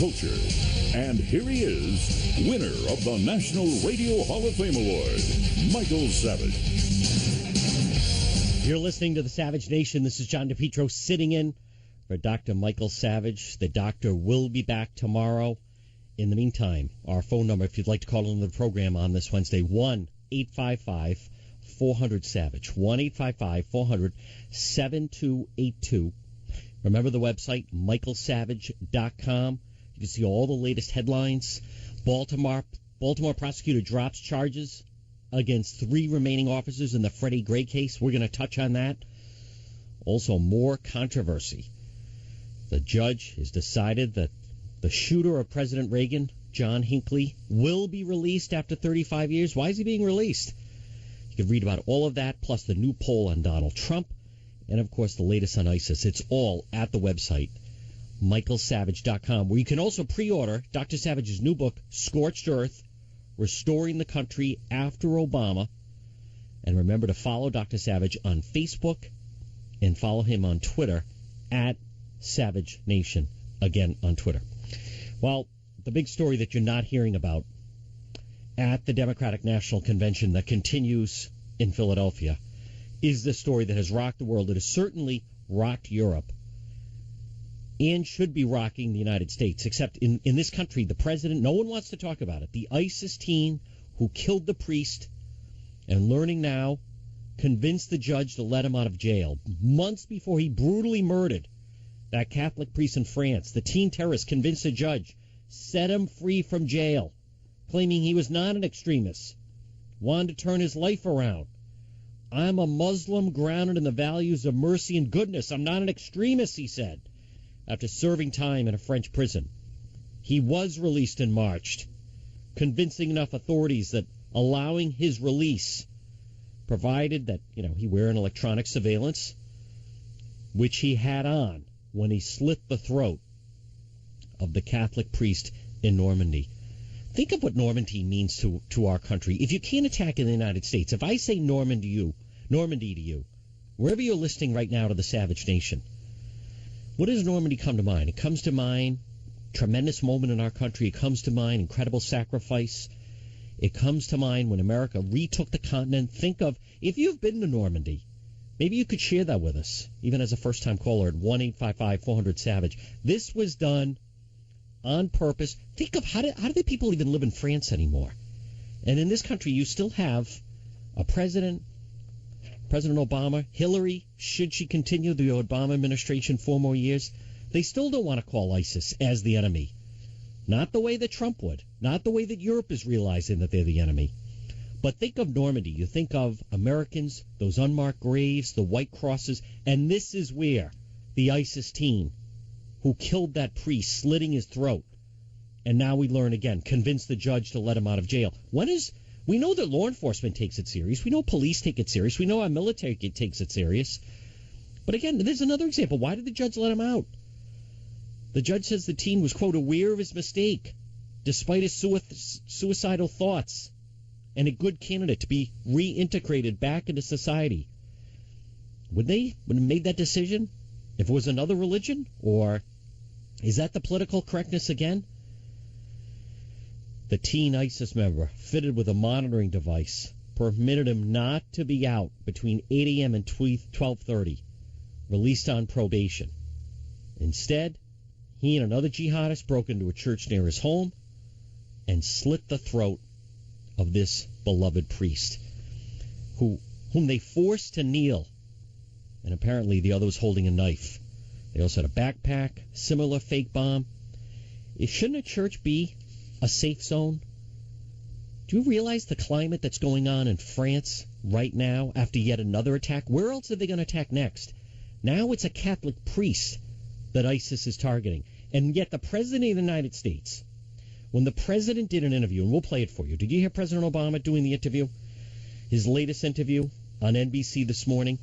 culture. And here he is, winner of the National Radio Hall of Fame Award, Michael Savage. You're listening to the Savage Nation. This is John DePetro sitting in for Dr. Michael Savage. The doctor will be back tomorrow. In the meantime, our phone number, if you'd like to call into the program on this Wednesday, 1-855-400-SAVAGE, 1-855-400-7282. Remember the website, michaelsavage.com. You can see all the latest headlines. Baltimore prosecutor drops charges against 3 remaining officers in the Freddie Gray case. We're going to touch on that. Also, more controversy. The judge has decided that the shooter of President Reagan, John Hinckley, will be released after 35 years. Why is he being released? You can read about all of that, plus the new poll on Donald Trump, and, of course, the latest on ISIS. It's all at the website, michaelsavage.com, where you can also pre-order Dr. Savage's new book, Scorched Earth, Restoring the Country After Obama. And remember to follow Dr. Savage on Facebook and follow him on Twitter at Savage Nation, again on Twitter. Well, the big story that you're not hearing about at the Democratic National Convention that continues in Philadelphia is the story that has rocked the world. It has certainly rocked Europe and should be rocking the United States, except in this country, the president, no one wants to talk about it. The ISIS teen who killed the priest and learning now convinced the judge to let him out of jail months before he brutally murdered that Catholic priest in France. The teen terrorist convinced the judge, set him free from jail, claiming he was not an extremist, wanted to turn his life around. I'm a Muslim grounded in the values of mercy and goodness. I'm not an extremist, he said, after serving time in a French prison. He was released in March, convincing enough authorities that allowing his release, provided that, he wear an electronic surveillance, which he had on when he slit the throat of the Catholic priest in Normandy. Think of what Normandy means to our country. If you can't attack in the United States, if I say Normandy to you, wherever you're listening right now to the Savage Nation, what does Normandy come to mind? It comes to mind tremendous moment in our country. It comes to mind incredible sacrifice. It comes to mind when America retook the continent. Think of, if you've been to Normandy, maybe you could share that with us, even as a first-time caller at 1-855-400-SAVAGE. This was done on purpose. Think of how do the people even live in France anymore? And in this country, you still have a President Obama, Hillary, should she continue the Obama administration 4 more years, they still don't want to call ISIS as the enemy. Not the way that Trump would. Not the way that Europe is realizing that they're the enemy. But think of Normandy. You think of Americans, those unmarked graves, the white crosses, and this is where the ISIS teen who killed that priest, slitting his throat, and now we learn again, convinced the judge to let him out of jail. We know that law enforcement takes it serious. We know police take it serious. We know our military takes it serious. But again, there's another example. Why did the judge let him out? The judge says the teen was, quote, aware of his mistake, despite his suicidal thoughts, and a good candidate to be reintegrated back into society. Would they have made that decision if it was another religion? Or is that the political correctness again? The teen ISIS member, fitted with a monitoring device, permitted him not to be out between 8 a.m. and 12:30, released on probation. Instead, he and another jihadist broke into a church near his home and slit the throat of this beloved priest, whom they forced to kneel, and apparently the other was holding a knife. They also had a backpack, similar fake bomb. Shouldn't a church be a safe zone? Do you realize the climate that's going on in France right now after yet another attack? Where else are they going to attack next? Now it's a Catholic priest that ISIS is targeting. And yet the President of the United States, when the President did an interview, and we'll play it for you. Did you hear President Obama doing the interview? His latest interview on NBC this morning?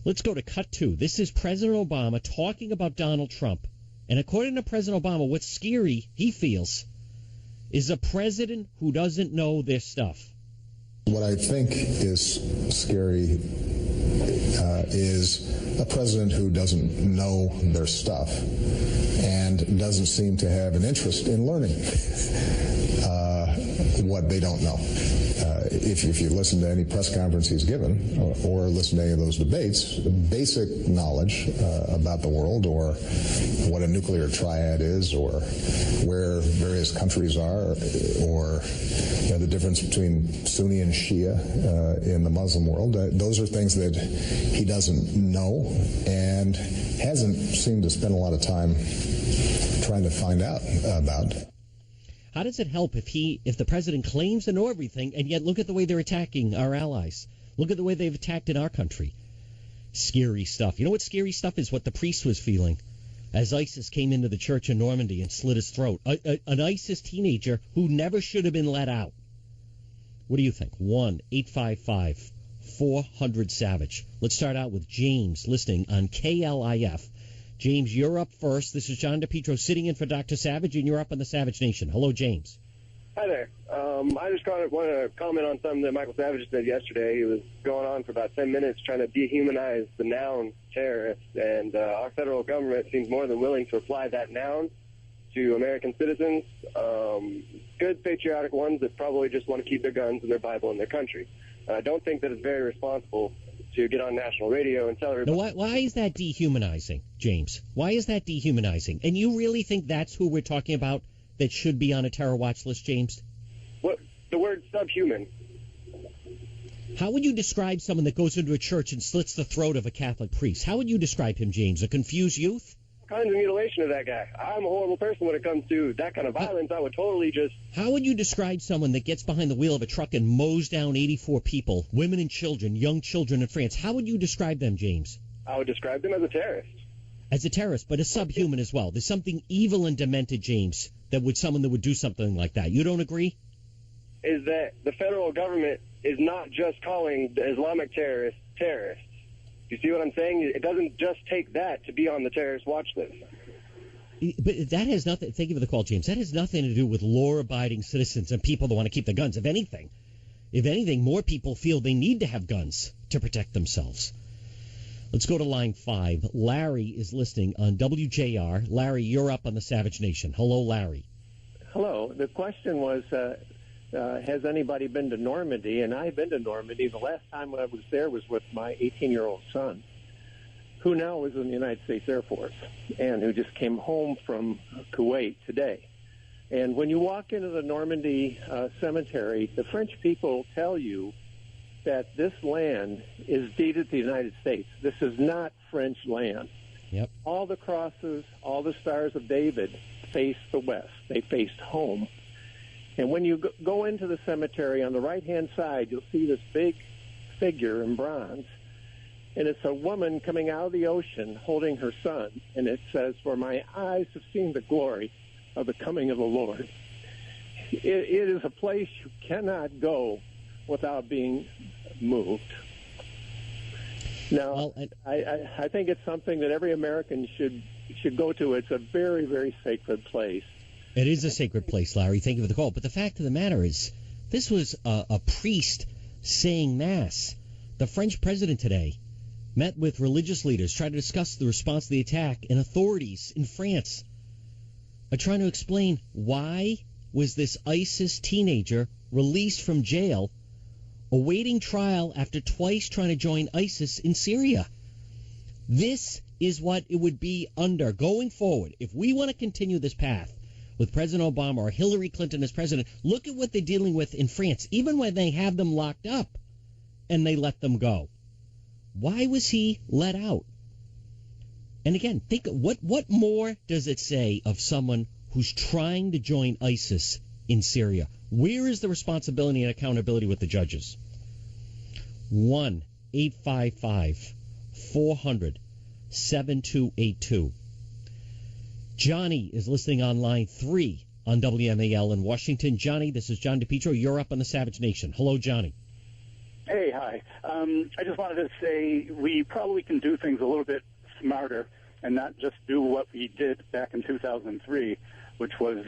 Let's go to cut 2. This is President Obama talking about Donald Trump. And according to President Obama, what's scary, he feels, is a president who doesn't know this stuff. What I think is scary is a president who doesn't know their stuff and doesn't seem to have an interest in learning what they don't know. If you listen to any press conference he's given or listen to any of those debates, basic knowledge about the world or what a nuclear triad is or where various countries are or the difference between Sunni and Shia in the Muslim world, those are things that he doesn't know and hasn't seemed to spend a lot of time trying to find out about. How does it help if the president claims to know everything, and yet look at the way they're attacking our allies? Look at the way they've attacked in our country. Scary stuff. You know what scary stuff is? What the priest was feeling as ISIS came into the church in Normandy and slit his throat. An ISIS teenager who never should have been let out. What do you think? 1-855-400-SAVAGE. Let's start out with James listening on KLIF. James, you're up first. This is John DePetro sitting in for Dr. Savage, and you're up on the Savage Nation. Hello, James. Hi there. I just want to comment on something that Michael Savage said yesterday. He was going on for about 10 minutes trying to dehumanize the noun terrorist, and our federal government seems more than willing to apply that noun to American citizens, good patriotic ones that probably just want to keep their guns and their Bible in their country. I don't think that it's very responsible to get on national radio and tell everybody. Now, why is that dehumanizing, James? Why is that dehumanizing? And you really think that's who we're talking about that should be on a terror watch list, James? What the word subhuman? How would you describe someone that goes into a church and slits the throat of a Catholic priest? How would you describe him, James? A confused youth? Kinds of mutilation of that guy. I'm a horrible person when it comes to that kind of violence. I would totally just... How would you describe someone that gets behind the wheel of a truck and mows down 84 people, women and children, young children in France? How would you describe them, James? I would describe them as a terrorist. As a terrorist, but a subhuman as well. There's something evil and demented, James, someone that would do something like that. You don't agree? Is that the federal government is not just calling the Islamic terrorists terrorists. You see what I'm saying? It doesn't just take that to be on the terrorist watch list. But that has nothing. Thank you for the call, James. That has nothing to do with law-abiding citizens and people that want to keep the guns. If anything, more people feel they need to have guns to protect themselves. Let's go to line 5. Larry is listening on WJR. Larry, you're up on the Savage Nation. Hello, Larry. Hello. The question was, has anybody been to Normandy? And I've been to Normandy. The last time I was there was with my 18-year-old son, who now is in the United States Air Force and who just came home from Kuwait today. And when you walk into the Normandy cemetery, the French people tell you that this land is deeded to the United States. This is not French land. Yep. All the crosses, all the stars of David face the west. They faced home. And when you go into the cemetery, on the right-hand side, you'll see this big figure in bronze. And it's a woman coming out of the ocean holding her son. And it says, "For my eyes have seen the glory of the coming of the Lord." It is a place you cannot go without being moved. Now, I think it's something that every American should go to. It's a very, very sacred place. It is a sacred place, Larry. Thank you for the call. But the fact of the matter is, this was a priest saying Mass. The French president today met with religious leaders, tried to discuss the response to the attack, and authorities in France are trying to explain why was this ISIS teenager released from jail, awaiting trial after twice trying to join ISIS in Syria. This is what it would be under going forward. If we want to continue this path with President Obama or Hillary Clinton as president, look at what they're dealing with in France, even when they have them locked up and they let them go. Why was he let out? And again, think, what more does it say of someone who's trying to join ISIS in Syria? Where is the responsibility and accountability with the judges? 1-855-400-7282. Johnny is listening on line 3 on WMAL in Washington. Johnny, this is John DePetro. You're up on the Savage Nation. Hello, Johnny. Hey, hi. I just wanted to say we probably can do things a little bit smarter and not just do what we did back in 2003, which was,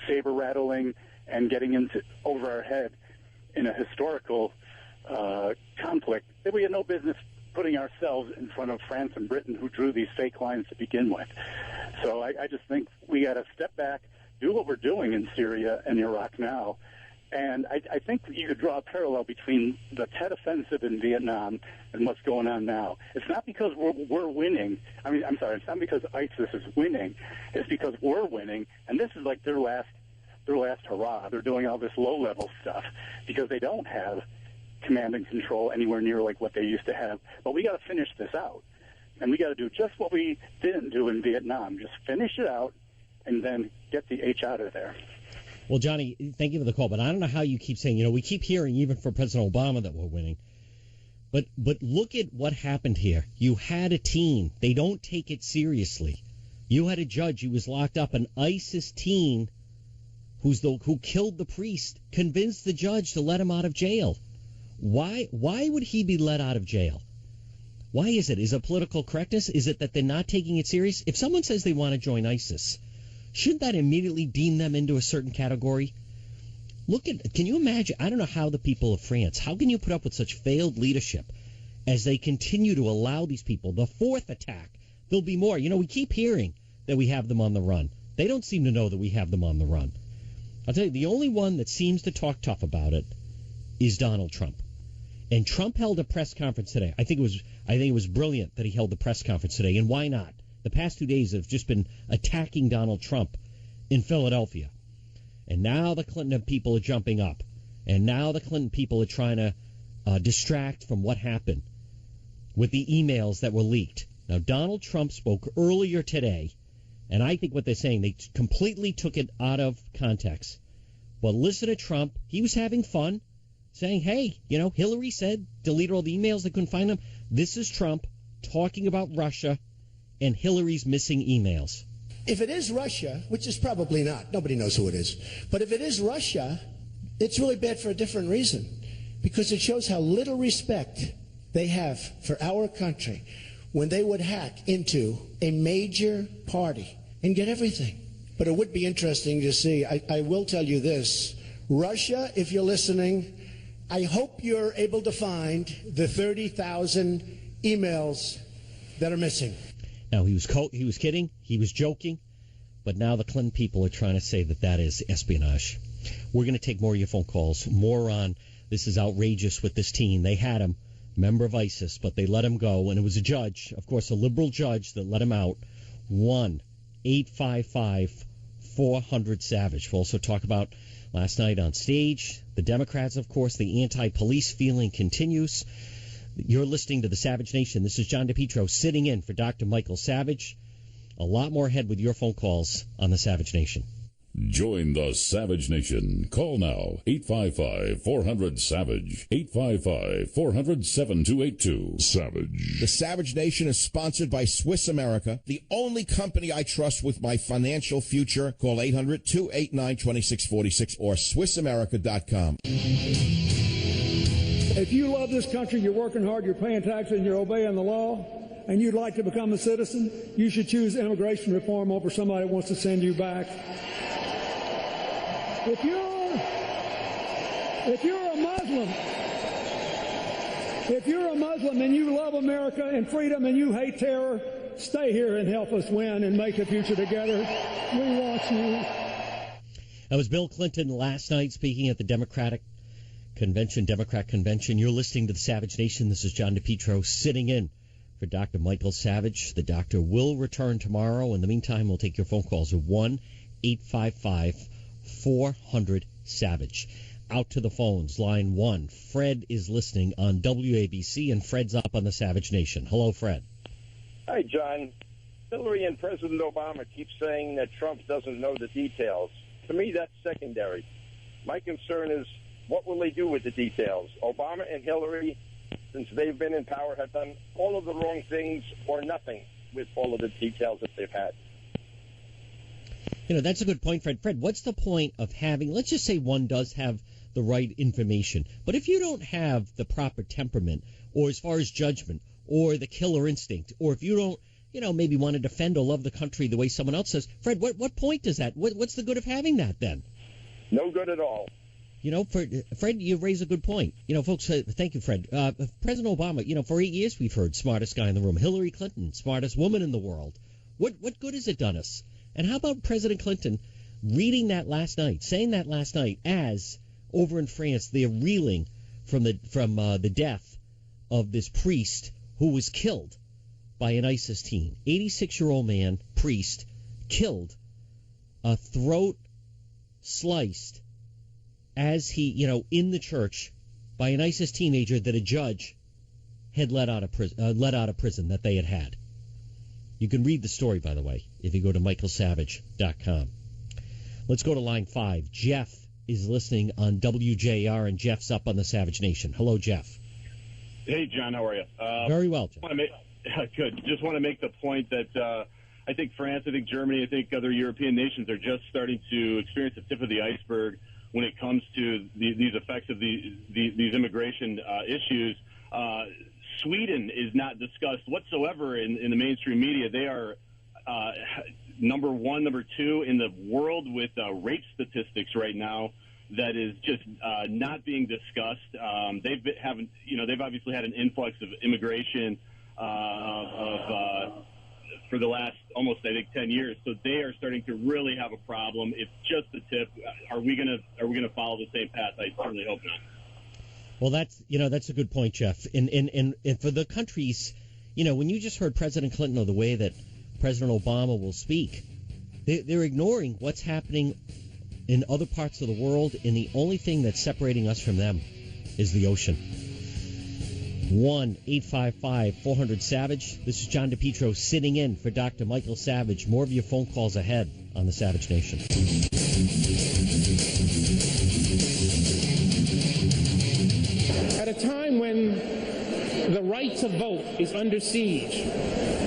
saber rattling and getting into over our head in a historical conflict that we had no business putting ourselves in front of France and Britain, who drew these fake lines to begin with. So I just think we got to step back, do what we're doing in Syria and Iraq now. And I think you could draw a parallel between the Tet Offensive in Vietnam and what's going on now. It's not because we're winning. It's not because ISIS is winning. It's because we're winning, and this is like their last hurrah. They're doing all this low-level stuff because they don't have command and control anywhere near like what they used to have. But we got to finish this out, and we got to do just what we didn't do in Vietnam. Just finish it out, and then get the H out of there. Well, Johnny, thank you for the call, but I don't know how you keep saying, we keep hearing even from President Obama that we're winning. But look at what happened here. You had a teen. They don't take it seriously. You had a judge who was locked up, an ISIS teen who killed the priest, convinced the judge to let him out of jail. Why would he be let out of jail? Why is it? Is it political correctness? Is it that they're not taking it serious? If someone says they want to join ISIS, shouldn't that immediately deem them into a certain category? Can you imagine? I don't know how the people of France, how can you put up with such failed leadership as they continue to allow these people, the fourth attack, there'll be more. We keep hearing that we have them on the run. They don't seem to know that we have them on the run. I'll tell you, the only one that seems to talk tough about it is Donald Trump. And Trump held a press conference today. I think it was brilliant that he held the press conference today. And why not? The past 2 days have just been attacking Donald Trump in Philadelphia. And now the Clinton people are jumping up. And now the Clinton people are trying to distract from what happened with the emails that were leaked. Now, Donald Trump spoke earlier today, and I think what they're saying, they completely took it out of context. But listen to Trump. He was having fun, saying, hey, Hillary said, deleted all the emails, they couldn't find them. This is Trump talking about Russia and Hillary's missing emails. If it is Russia, which is probably not, nobody knows who it is, but if it is Russia, it's really bad for a different reason, because it shows how little respect they have for our country when they would hack into a major party and get everything. But it would be interesting to see. I will tell you this. Russia, if you're listening, I hope you're able to find the 30,000 emails that are missing. Now, he was kidding, he was joking, but now the Clinton people are trying to say that is espionage. We're going to take more of your phone calls, more on this is outrageous with this teen. They had him, member of ISIS, but they let him go, and it was a judge, of course, a liberal judge that let him out. 1-855-400-SAVAGE. We'll also talk about last night on stage, the Democrats, of course, the anti-police feeling continues. You're listening to the Savage Nation. This is John DePetro sitting in for Dr. Michael Savage. A lot more ahead with your phone calls on the Savage Nation. Join the Savage Nation. Call now, 855-400-SAVAGE, 855-400-7282. Savage. The Savage Nation is sponsored by Swiss America, the only company I trust with my financial future. Call 800-289-2646 or SwissAmerica.com. If you love this country, you're working hard, you're paying taxes, and you're obeying the law, and you'd like to become a citizen, you should choose immigration reform over somebody who wants to send you back. If you're a Muslim and you love America and freedom and you hate terror, stay here and help us win and make a future together. We want you. That was Bill Clinton last night speaking at the Democrat Convention. You're listening to the Savage Nation. This is John DePetro sitting in for Dr. Michael Savage. The doctor will return tomorrow. In the meantime, we'll take your phone calls at 1-855-400-SAVAGE. Out to the phones. Line 1. Fred is listening on WABC, and Fred's up on the Savage Nation. Hello, Fred. Hi, John. Hillary and President Obama keep saying that Trump doesn't know the details. To me, that's secondary. My concern is, what will they do with the details? Obama and Hillary, since they've been in power, have done all of the wrong things or nothing with all of the details that they've had. That's a good point, Fred. Fred, what's the point of having, let's just say one does have the right information, but if you don't have the proper temperament, or as far as judgment, or the killer instinct, or if you don't, maybe want to defend or love the country the way someone else says, Fred, what point does that, what's the good of having that then? No good at all. Fred, you raise a good point. Folks, thank you, Fred. President Obama, for 8 years we've heard smartest guy in the room. Hillary Clinton, smartest woman in the world. What good has it done us? And how about President Clinton reading that last night, saying that last night, as over in France they're reeling from the death of this priest who was killed by an ISIS team. 86-year-old man, priest, killed, throat sliced as he, in the church by an ISIS teenager that a judge had let out of prison that they had. You can read the story, by the way, if you go to michaelsavage.com. Let's go to line 5. Jeff is listening on WJR, and Jeff's up on the Savage Nation. Hello, Jeff. Hey, John. How are you? Very well, Jeff. Good. Just want to make the point that I think France, I think Germany, I think other European nations are just starting to experience the tip of the iceberg when it comes to these effects of these immigration issues. Sweden is not discussed whatsoever in the mainstream media. They are number 1, number 2 in the world with rape statistics right now. That is just not being discussed. They've obviously had an influx of immigration for the last almost, I think, 10 years. So they are starting to really have a problem. It's just the tip. Are we gonna follow the same path? I certainly hope not. Well, that's a good point, Jeff. And for the countries, when you just heard President Clinton or the way that President Obama will speak, they're ignoring what's happening in other parts of the world, and the only thing that's separating us from them is the ocean. 1-855-400-SAVAGE. This is John DePetro sitting in for Dr. Michael Savage. More of your phone calls ahead on the Savage Nation. At a time when the right to vote is under siege,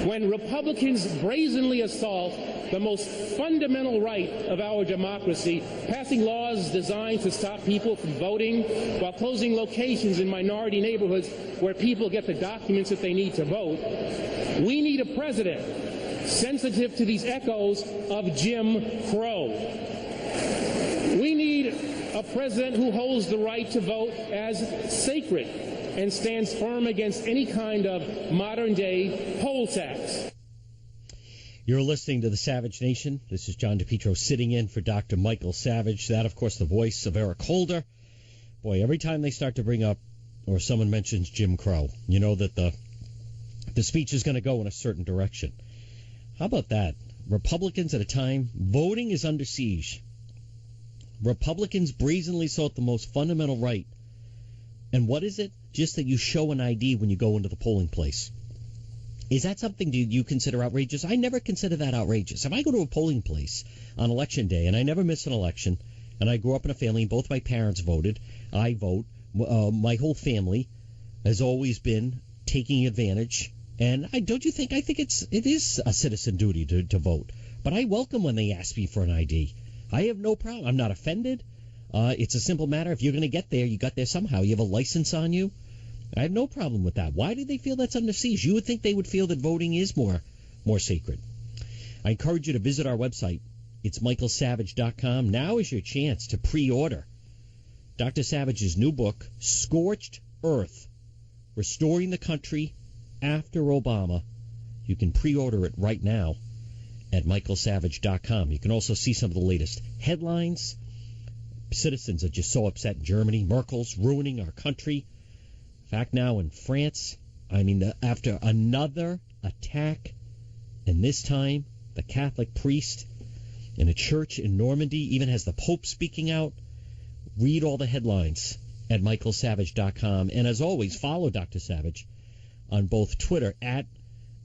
when Republicans brazenly assault the most fundamental right of our democracy, passing laws designed to stop people from voting while closing locations in minority neighborhoods where people get the documents that they need to vote, we need a president sensitive to these echoes of Jim Crow. We need a president who holds the right to vote as sacred and stands firm against any kind of modern-day poll tax. You're listening to the Savage Nation. This is John DePetro sitting in for Dr. Michael Savage. That, of course, the voice of Eric Holder. Boy, every time they start to bring up or someone mentions Jim Crow, you know that the speech is going to go in a certain direction. How about that? Republicans at a time, voting is under siege. Republicans brazenly sought the most fundamental right. And what is it? Just that you show an ID when you go into the polling place. Is that something you consider outrageous? I never consider that outrageous. If I go to a polling place on Election Day, and I never miss an election, and I grew up in a family, and both my parents voted, I vote, my whole family has always been taking advantage. And I think it is a citizen duty to vote. But I welcome when they ask me for an ID. I have no problem. I'm not offended. It's a simple matter. If you're going to get there, you got there somehow. You have a license on you. I have no problem with that. Why do they feel that's under siege? You would think they would feel that voting is more sacred. I encourage you to visit our website. It's michaelsavage.com. Now is your chance to pre-order Dr. Savage's new book, Scorched Earth, Restoring the Country After Obama. You can pre-order it right now at michaelsavage.com. You can also see some of the latest headlines. Citizens are just so upset in Germany. Merkel's ruining our country. In fact, now in France, after another attack, and this time the Catholic priest in a church in Normandy even has the Pope speaking out. Read all the headlines at michaelsavage.com. And as always, follow Dr. Savage on both Twitter at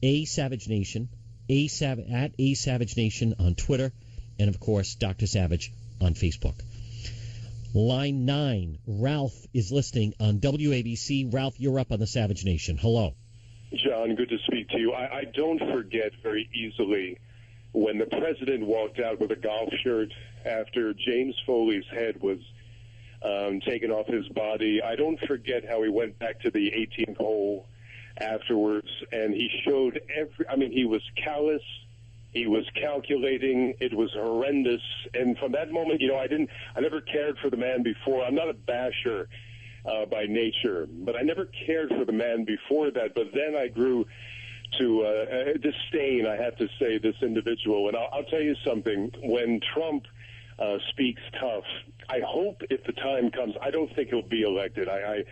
@ASavageNation, at @ASavageNation on Twitter, and of course, Dr. Savage on Facebook. Line 9, Ralph is listening on WABC. Ralph, you're up on the Savage Nation. Hello. John, good to speak to you. I don't forget very easily when the president walked out with a golf shirt after James Foley's head was taken off his body. I don't forget how he went back to the 18th hole afterwards, and he showed he was callous, He was calculating. It was horrendous. And from that moment, I never cared for the man before. I'm not a basher by nature, but I never cared for the man before that. But then I grew to disdain, I have to say, this individual. And I'll tell you something. When Trump speaks tough, I hope if the time comes, I don't think he'll be elected. I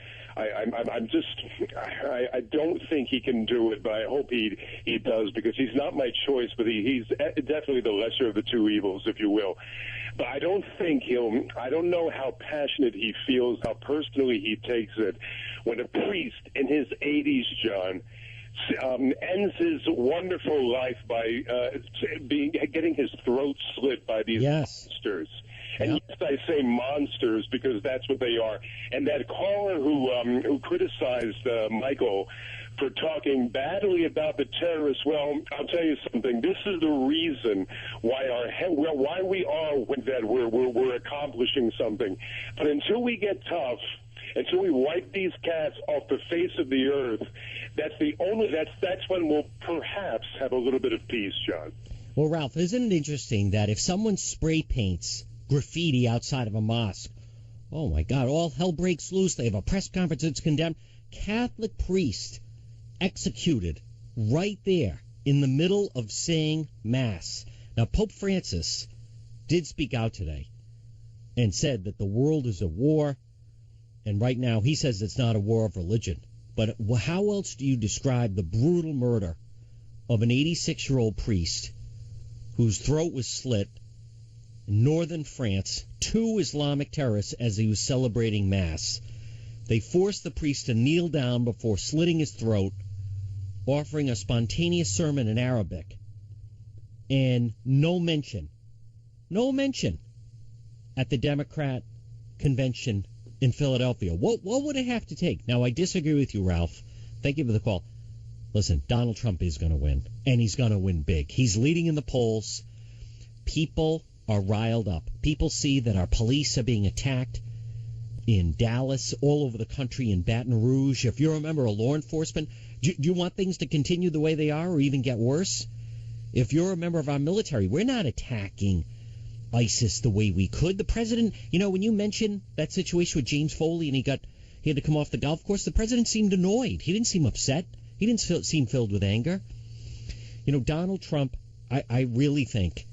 don't think he can do it, but I hope he does, because he's not my choice, but he's definitely the lesser of the two evils, if you will. But I don't think I don't know how passionate he feels, how personally he takes it when a priest in his 80s, John, ends his wonderful life by getting his throat slit by these monsters. And yes, I say monsters because that's what they are. And that caller who criticized Michael for talking badly about the terrorists, well, I'll tell you something. This is the reason why we are that we're accomplishing something. But until we get tough, until we wipe these cats off the face of the earth, that's when we'll perhaps have a little bit of peace, John. Well, Ralph, isn't it interesting that if someone spray paints graffiti outside of a mosque, oh my God, all hell breaks loose. They have a press conference that's condemned. Catholic priest executed right there in the middle of saying Mass. Now, Pope Francis did speak out today and said that the world is at war. And right now, he says it's not a war of religion. But how else do you describe the brutal murder of an 86-year-old priest whose throat was slit in northern France, 2 Islamic terrorists, as he was celebrating Mass? They forced the priest to kneel down before slitting his throat, offering a spontaneous sermon in Arabic, and no mention at the Democrat convention in Philadelphia. What would it have to take? Now, I disagree with you, Ralph. Thank you for the call. Listen, Donald Trump is going to win, and he's going to win big. He's leading in the polls. People are riled up. People see that our police are being attacked in Dallas, all over the country, in Baton Rouge. If you're a member of law enforcement, do you want things to continue the way they are or even get worse? If you're a member of our military, we're not attacking ISIS the way we could. The president, when you mentioned that situation with James Foley and he had to come off the golf course, the president seemed annoyed. He didn't seem upset. He didn't seem filled with anger. Donald Trump, I really think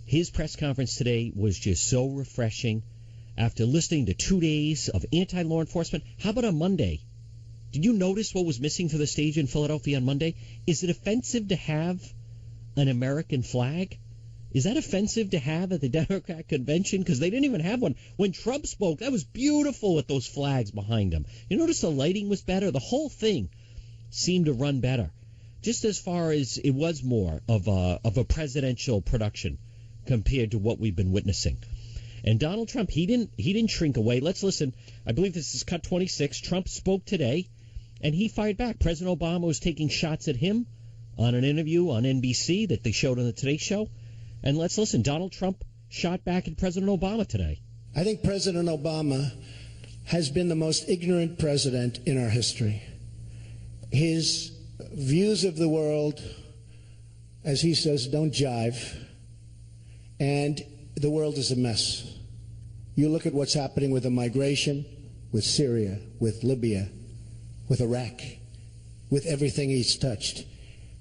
his press conference today was just so refreshing after listening to 2 days of anti-law enforcement. How about on Monday? Did you notice what was missing for the stage in Philadelphia on Monday? Is it offensive to have an American flag? Is that offensive to have at the Democrat convention? Because they didn't even have one. When Trump spoke, that was beautiful with those flags behind him. You notice the lighting was better? The whole thing seemed to run better. Just as far as it was more of a presidential production compared to what we've been witnessing. And Donald Trump, he didn't shrink away. Let's listen. I believe this is cut 26. Trump spoke today, and he fired back. President Obama was taking shots at him on an interview on NBC that they showed on the Today Show. And let's listen. Donald Trump shot back at President Obama today. I think President Obama has been the most ignorant president in our history. His views of the world, as he says, don't jive. And the world is a mess. You look at what's happening with the migration, with Syria, with Libya, with Iraq, with everything he's touched.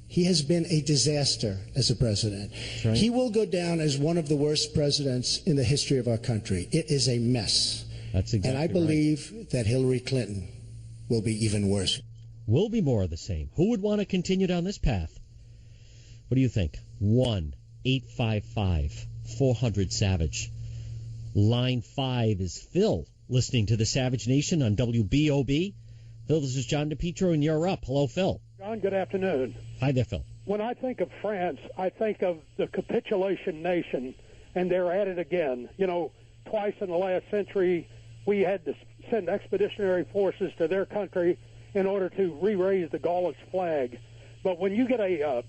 He has been a disaster as a president. Right. He will go down as one of the worst presidents in the history of our country. It is a mess. That's exactly right. And I believe that Hillary Clinton will be even worse. Will be more of the same. Who would want to continue down this path? What do you think? 1-855-400-SAVAGE. Line 5 is Phil, listening to the Savage Nation on WBOB. Phil, this is John DePetro, and you're up. Hello, Phil. John, good afternoon. Hi there, Phil. When I think of France, I think of the capitulation nation, and they're at it again. Twice in the last century, we had to send expeditionary forces to their country in order to re-raise the Gaulish flag. But when you get a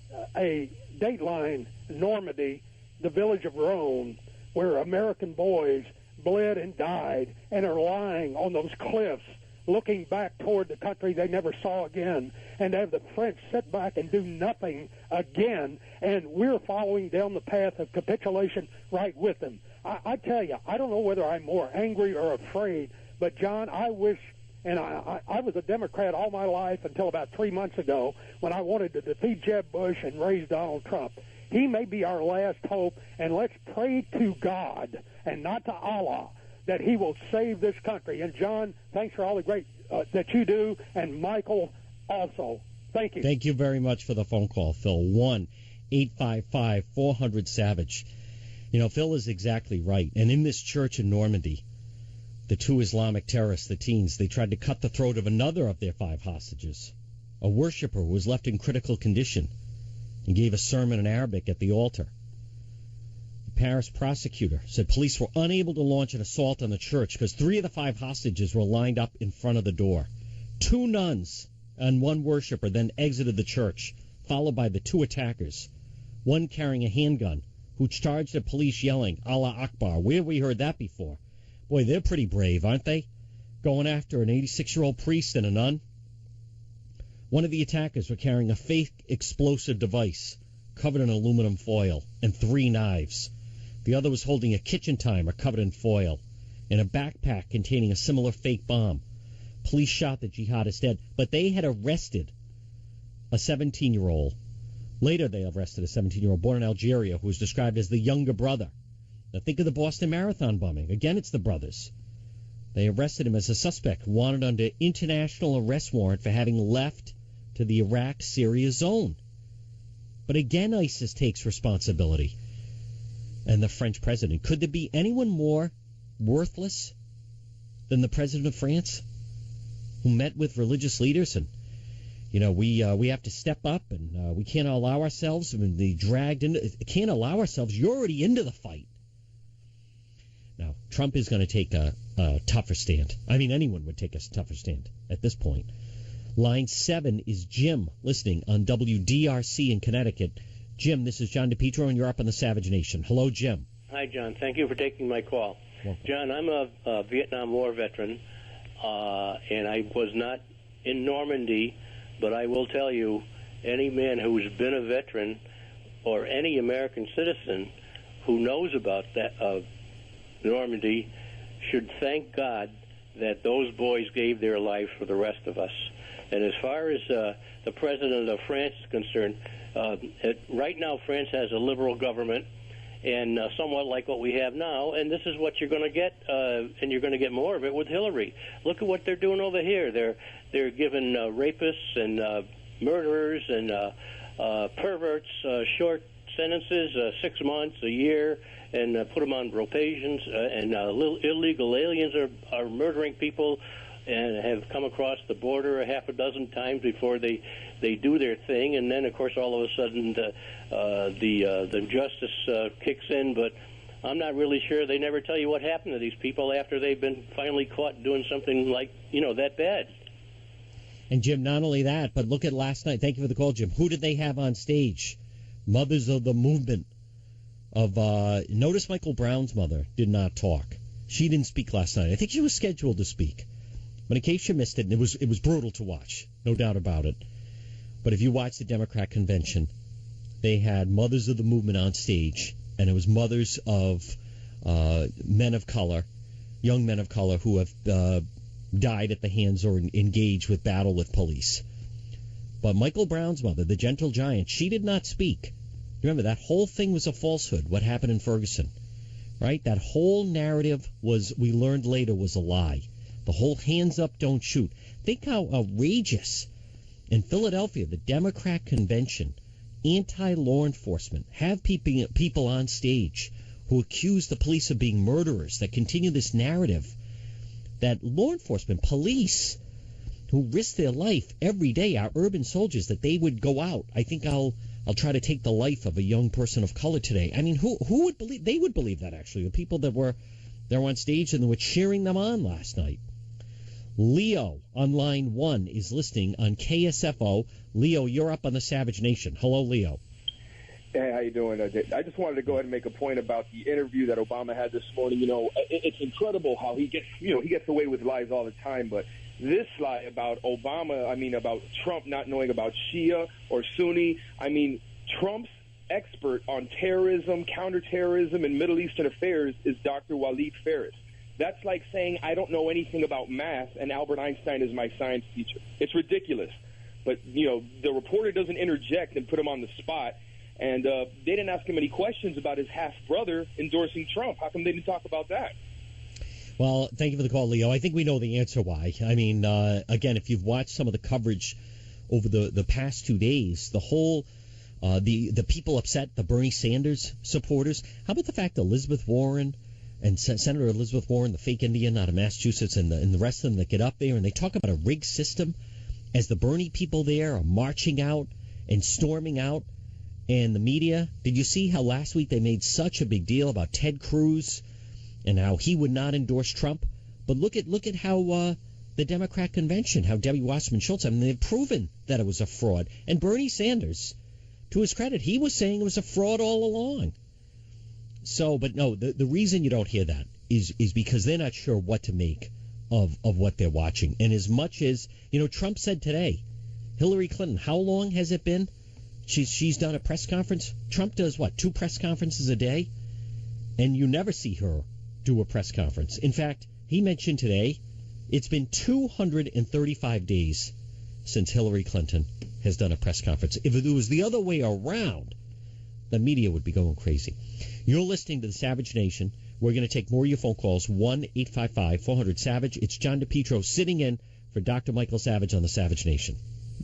dateline, Normandy, the village of Rome, where American boys bled and died and are lying on those cliffs looking back toward the country they never saw again, and to have the French sit back and do nothing again, and we're following down the path of capitulation right with them. I tell you, I don't know whether I'm more angry or afraid, but, John, I wish, and I was a Democrat all my life until about 3 months ago when I wanted to defeat Jeb Bush and raise Donald Trump. He may be our last hope, and let's pray to God and not to Allah that he will save this country. And, John, thanks for all the great that you do, and Michael also. Thank you. Thank you very much for the phone call, Phil. 1-855-400-SAVAGE. You know, Phil is exactly right. And in this church in Normandy, the two Islamic terrorists, the teens, they tried to cut the throat of another of their 5 hostages, a worshiper who was left in critical condition, and gave a sermon in Arabic at the altar. The Paris prosecutor said police were unable to launch an assault on the church because 3 of the 5 hostages were lined up in front of the door. 2 nuns and 1 worshiper then exited the church, followed by the 2 attackers, one carrying a handgun, who charged at police yelling, Allah Akbar. Where have we heard that before? Boy, they're pretty brave, aren't they? Going after an 86-year-old priest and a nun. One of the attackers were carrying a fake explosive device covered in aluminum foil and 3 knives. The other was holding a kitchen timer covered in foil and a backpack containing a similar fake bomb. Police shot the jihadist dead, but they had arrested a 17-year-old. Later, they arrested a 17-year-old born in Algeria who was described as the younger brother. Now, think of the Boston Marathon bombing. Again, it's the brothers. They arrested him as a suspect, wanted under international arrest warrant for having left to the Iraq-Syria zone. But again, ISIS takes responsibility. And the French president. Could there be anyone more worthless than the president of France, who met with religious leaders and, you know, we have to step up, and we can't allow ourselves to be dragged into. Can't allow ourselves. You're already into the fight. Now, Trump is going to take a tougher stand. I mean, anyone would take a tougher stand at this point. Line 7 is Jim, listening on WDRC in Connecticut. Jim, this is John DePetro, and you're up on the Savage Nation. Hello, Jim. Hi, John. Thank you for taking my call. Welcome. John, I'm a Vietnam War veteran, and I was not in Normandy. But I will tell you, any man who's been a veteran or any American citizen who knows about that Normandy should thank God that those boys gave their life for the rest of us. And as far as the president of France is concerned, right now France has a liberal government, and somewhat like what we have now, and this is what you're going to get, and you're going to get more of it with Hillary. Look at what they're doing over here. They're giving rapists and murderers and perverts short sentences, 6 months, a year, and put them on rotations, and illegal aliens are murdering people and have come across the border a half a dozen times before they do their thing, and then of course all of a sudden the justice kicks in. But I'm not really sure. They never tell you what happened to these people after they've been finally caught doing something like that bad. And Jim, not only that, but look at last night. Thank you for the call, Jim. Who did they have on stage? Mothers of the movement. Notice Michael Brown's mother did not talk. She didn't speak last night. I think she was scheduled to speak. But in case you missed it, and it was brutal to watch, no doubt about it. But if you watch the Democrat convention, they had mothers of the movement on stage, and it was mothers of men of color, young men of color who have died at the hands or engaged with battle with police. But Michael Brown's mother, the gentle giant, she did not speak. Remember, that whole thing was a falsehood, what happened in Ferguson, right? That whole narrative we learned later, was a lie. The whole hands up, don't shoot. Think how outrageous. In Philadelphia, the Democrat convention, anti-law enforcement, have people on stage who accuse the police of being murderers, that continue this narrative that law enforcement, police, who risk their life every day, our urban soldiers, that they would go out. I think I'll try to take the life of a young person of color today. I mean, who would believe? They would believe that, actually. The people that were there on stage and were cheering them on last night. Leo on line 1 is listening on KSFO. Leo, you're up on the Savage Nation. Hello, Leo. Hey, how you doing? I just wanted to go ahead and make a point about the interview that Obama had this morning. It's incredible how he gets away with lies all the time, but this lie about Obama, about Trump not knowing about Shia or Sunni. Trump's expert on terrorism, counterterrorism, and Middle Eastern affairs is Dr. Walid Ferris. That's like saying I don't know anything about math and Albert Einstein is my science teacher. It's ridiculous. But, the reporter doesn't interject and put him on the spot. And they didn't ask him any questions about his half-brother endorsing Trump. How come they didn't talk about that? Well, thank you for the call, Leo. I think we know the answer why. Again, if you've watched some of the coverage over the past 2 days, the whole the people upset, the Bernie Sanders supporters. How about the fact that Elizabeth Warren and Senator Elizabeth Warren, the fake Indian out of Massachusetts, and the rest of them that get up there and they talk about a rigged system as the Bernie people there are marching out and storming out, and the media. Did you see how last week they made such a big deal about Ted Cruz and how he would not endorse Trump? But look at how the Democrat convention, how Debbie Wasserman Schultz, they've proven that it was a fraud. And Bernie Sanders, to his credit, he was saying it was a fraud all along. So, but no, the reason you don't hear that is because they're not sure what to make of what they're watching. And as much as, Trump said today, Hillary Clinton, how long has it been? She's done a press conference. Trump does, 2 press conferences a day? And you never see her do a press conference. In fact, he mentioned today, it's been 235 days since Hillary Clinton has done a press conference. If it was the other way around, the media would be going crazy. You're listening to the Savage Nation. We're going to take more of your phone calls, 1-855-400-SAVAGE. It's John DePetro sitting in for Dr. Michael Savage on the Savage Nation.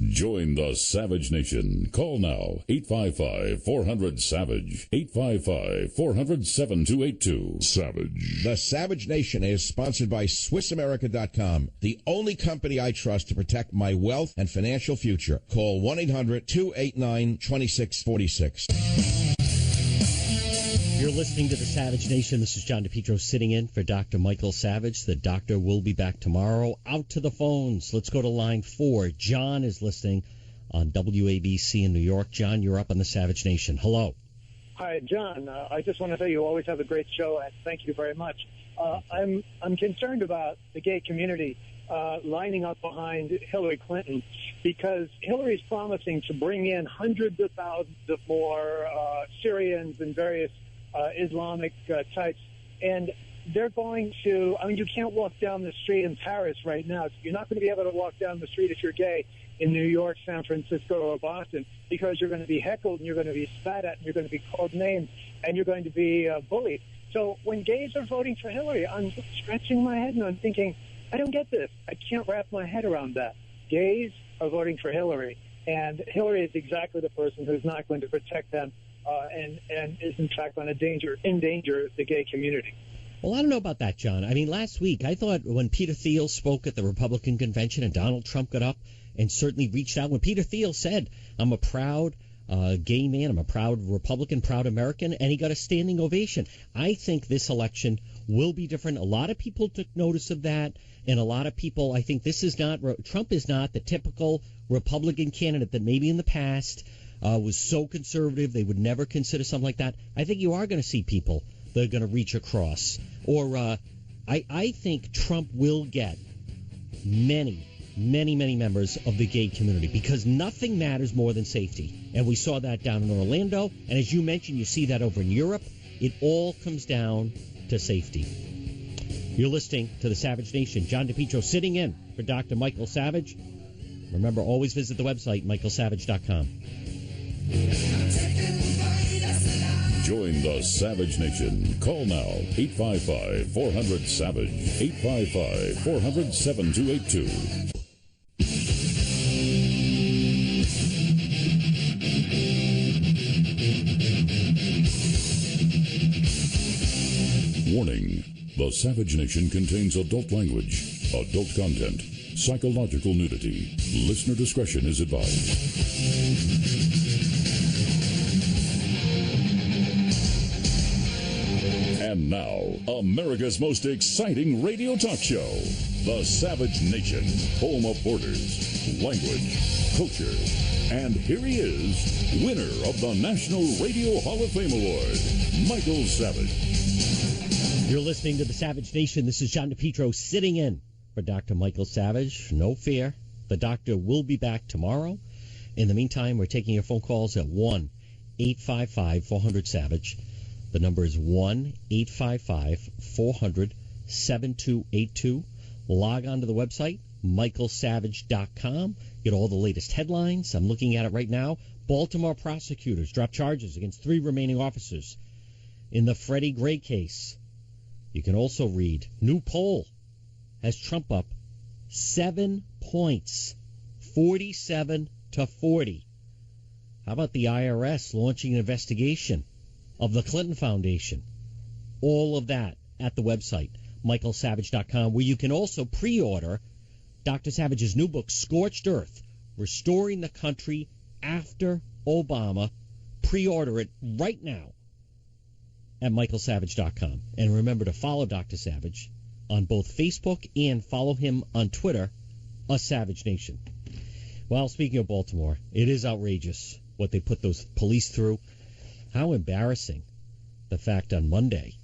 Join the Savage Nation. Call now, 855-400-SAVAGE, 855-400-7282. Savage. The Savage Nation is sponsored by SwissAmerica.com, the only company I trust to protect my wealth and financial future. Call 1-800-289-2646. You're listening to the Savage Nation. This is John DePetro sitting in for Dr. Michael Savage. The doctor will be back tomorrow. Out to the phones. Let's go to line 4. John is listening on WABC in New York. John, you're up on the Savage Nation. Hello. Hi, John. I just want to say you always have a great show, and thank you very much. I'm concerned about the gay community lining up behind Hillary Clinton because Hillary's promising to bring in hundreds of thousands of more Syrians and various Islamic types, and they're going to, you can't walk down the street in Paris right now. You're not going to be able to walk down the street if you're gay in New York, San Francisco, or Boston because you're going to be heckled and you're going to be spat at and you're going to be called names and you're going to be bullied. So when gays are voting for Hillary, I'm scratching my head and I'm thinking, I don't get this. I can't wrap my head around that. Gays are voting for Hillary, and Hillary is exactly the person who's not going to protect them and is, in fact, going to endanger the gay community. Well, I don't know about that, John. Last week, I thought when Peter Thiel spoke at the Republican convention and Donald Trump got up and certainly reached out, when Peter Thiel said, I'm a proud gay man, I'm a proud Republican, proud American, and he got a standing ovation. I think this election will be different. A lot of people took notice of that, and a lot of people, I think Trump is not the typical Republican candidate that maybe in the past was so conservative they would never consider something like that. I think you are going to see people that are going to reach across. Or I think Trump will get many members of the gay community because nothing matters more than safety. And we saw that down in Orlando. And as you mentioned, you see that over in Europe. It all comes down to safety. You're listening to the Savage Nation. John DePetro sitting in for Dr. Michael Savage. Remember, always visit the website, michaelsavage.com. Join the Savage Nation. Call now, 855-400-SAVAGE, 855-400-7282. Warning, the Savage Nation contains adult language, adult content, psychological nudity. Listener discretion is advised. And now, America's most exciting radio talk show, The Savage Nation, home of borders, language, culture. And here he is, winner of the National Radio Hall of Fame Award, Michael Savage. You're listening to the Savage Nation. This is John DePetro sitting in for Dr. Michael Savage. No fear. The doctor will be back tomorrow. In the meantime, we're taking your phone calls at 1-855-400-SAVAGE. The number is 1-855-400-7282. Log on to the website, michaelsavage.com. Get all the latest headlines. I'm looking at it right now. Baltimore prosecutors drop charges against 3 remaining officers in the Freddie Gray case. You can also read, new poll has Trump up 7 points, 47-40. How about the IRS launching an investigation of the Clinton Foundation? All of that at the website, michaelsavage.com, where you can also pre-order Dr. Savage's new book, Scorched Earth, Restoring the Country After Obama. Pre-order it right now at michaelsavage.com. And remember to follow Dr. Savage on both Facebook and follow him on Twitter, A Savage Nation. Well, speaking of Baltimore, it is outrageous what they put those police through. How embarrassing the fact on Monday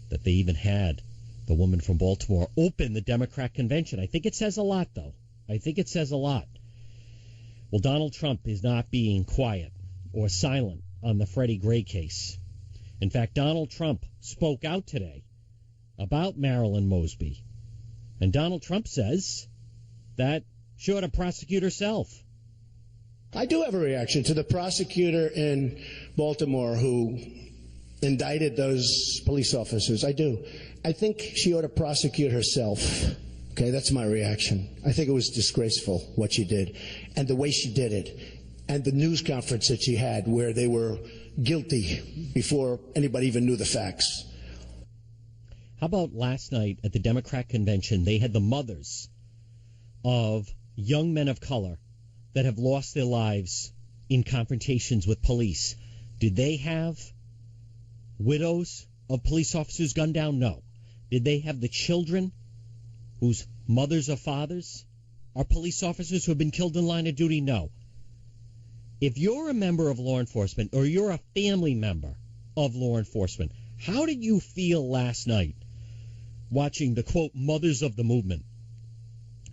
that they even had the woman from Baltimore open the Democrat convention. I think it says a lot, though. I think it says a lot. Well, Donald Trump is not being quiet or silent on the Freddie Gray case. In fact, Donald Trump spoke out today about Marilyn Mosby. And Donald Trump says that she ought to prosecute herself. I do have a reaction to the prosecutor in Baltimore who indicted those police officers. I do. I think she ought to prosecute herself. Okay, that's my reaction. I think it was disgraceful what she did and the way she did it and the news conference that she had where they were guilty before anybody even knew the facts. How about last night at the Democrat convention, they had the mothers of young men of color that have lost their lives in confrontations with police. Did they have widows of police officers gunned down? No. Did they have the children whose mothers or fathers are police officers who have been killed in line of duty? No. If you're a member of law enforcement or you're a family member of law enforcement, how did you feel last night watching the, quote, mothers of the movement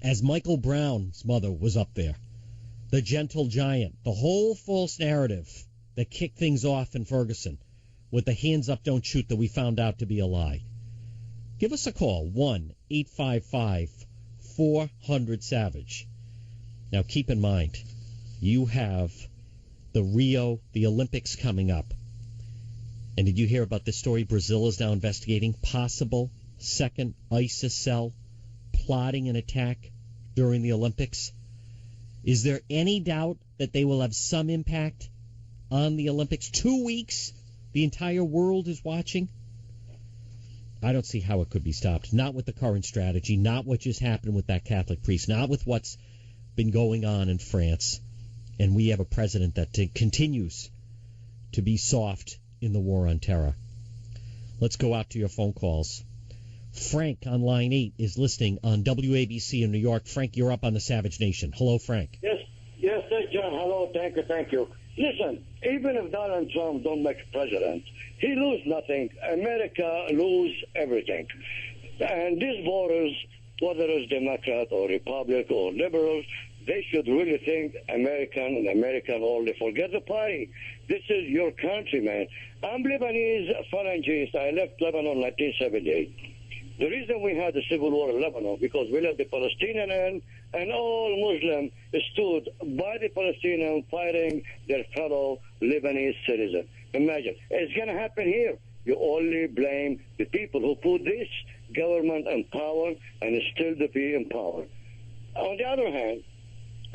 as Michael Brown's mother was up there, the gentle giant, the whole false narrative that kicked things off in Ferguson with the hands up, don't shoot that we found out to be a lie? Give us a call, 1-855-400-SAVAGE. Now, keep in mind, you have the Olympics coming up. And did you hear about this story? Brazil is now investigating possible second ISIS cell plotting an attack during the Olympics. Is there any doubt that they will have some impact on the Olympics? 2 weeks, the entire world is watching. I don't see how it could be stopped. Not with the current strategy, not what just happened with that Catholic priest, not with what's been going on in France. And we have a president that continues to be soft in the war on terror. Let's go out to your phone calls. Frank on line 8 is listening on WABC in New York. Frank, you're up on the Savage Nation. Hello, Frank. Yes, John. Hello, thank you. Listen, even if Donald Trump don't make president, he lose nothing. America lose everything. And these voters, whether it's Democrat or Republican or liberal, they should really think American and American only. Forget the party. This is your country, man. I'm Lebanese Phalangist. I left Lebanon in 1978. The reason we had the civil war in Lebanon, because we let the Palestinian in, and all Muslims stood by the Palestinians fighting their fellow Lebanese citizens. Imagine. It's going to happen here. You only blame the people who put this government in power and still to be in power. On the other hand,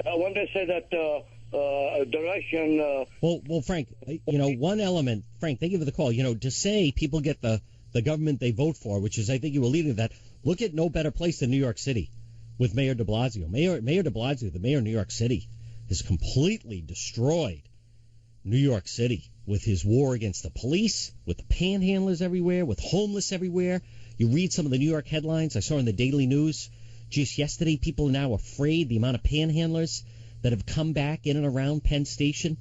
when they say that the Russian... Well, Frank, one element, Frank, thank you for the call. To say people get the government they vote for, which is, I think you were leading that, look at no better place than New York City with Mayor de Blasio. Mayor de Blasio, the mayor of New York City, has completely destroyed New York City with his war against the police, with the panhandlers everywhere, with homeless everywhere. You read some of the New York headlines I saw in the Daily News just yesterday. People are now afraid, the amount of panhandlers that have come back in and around Penn Station.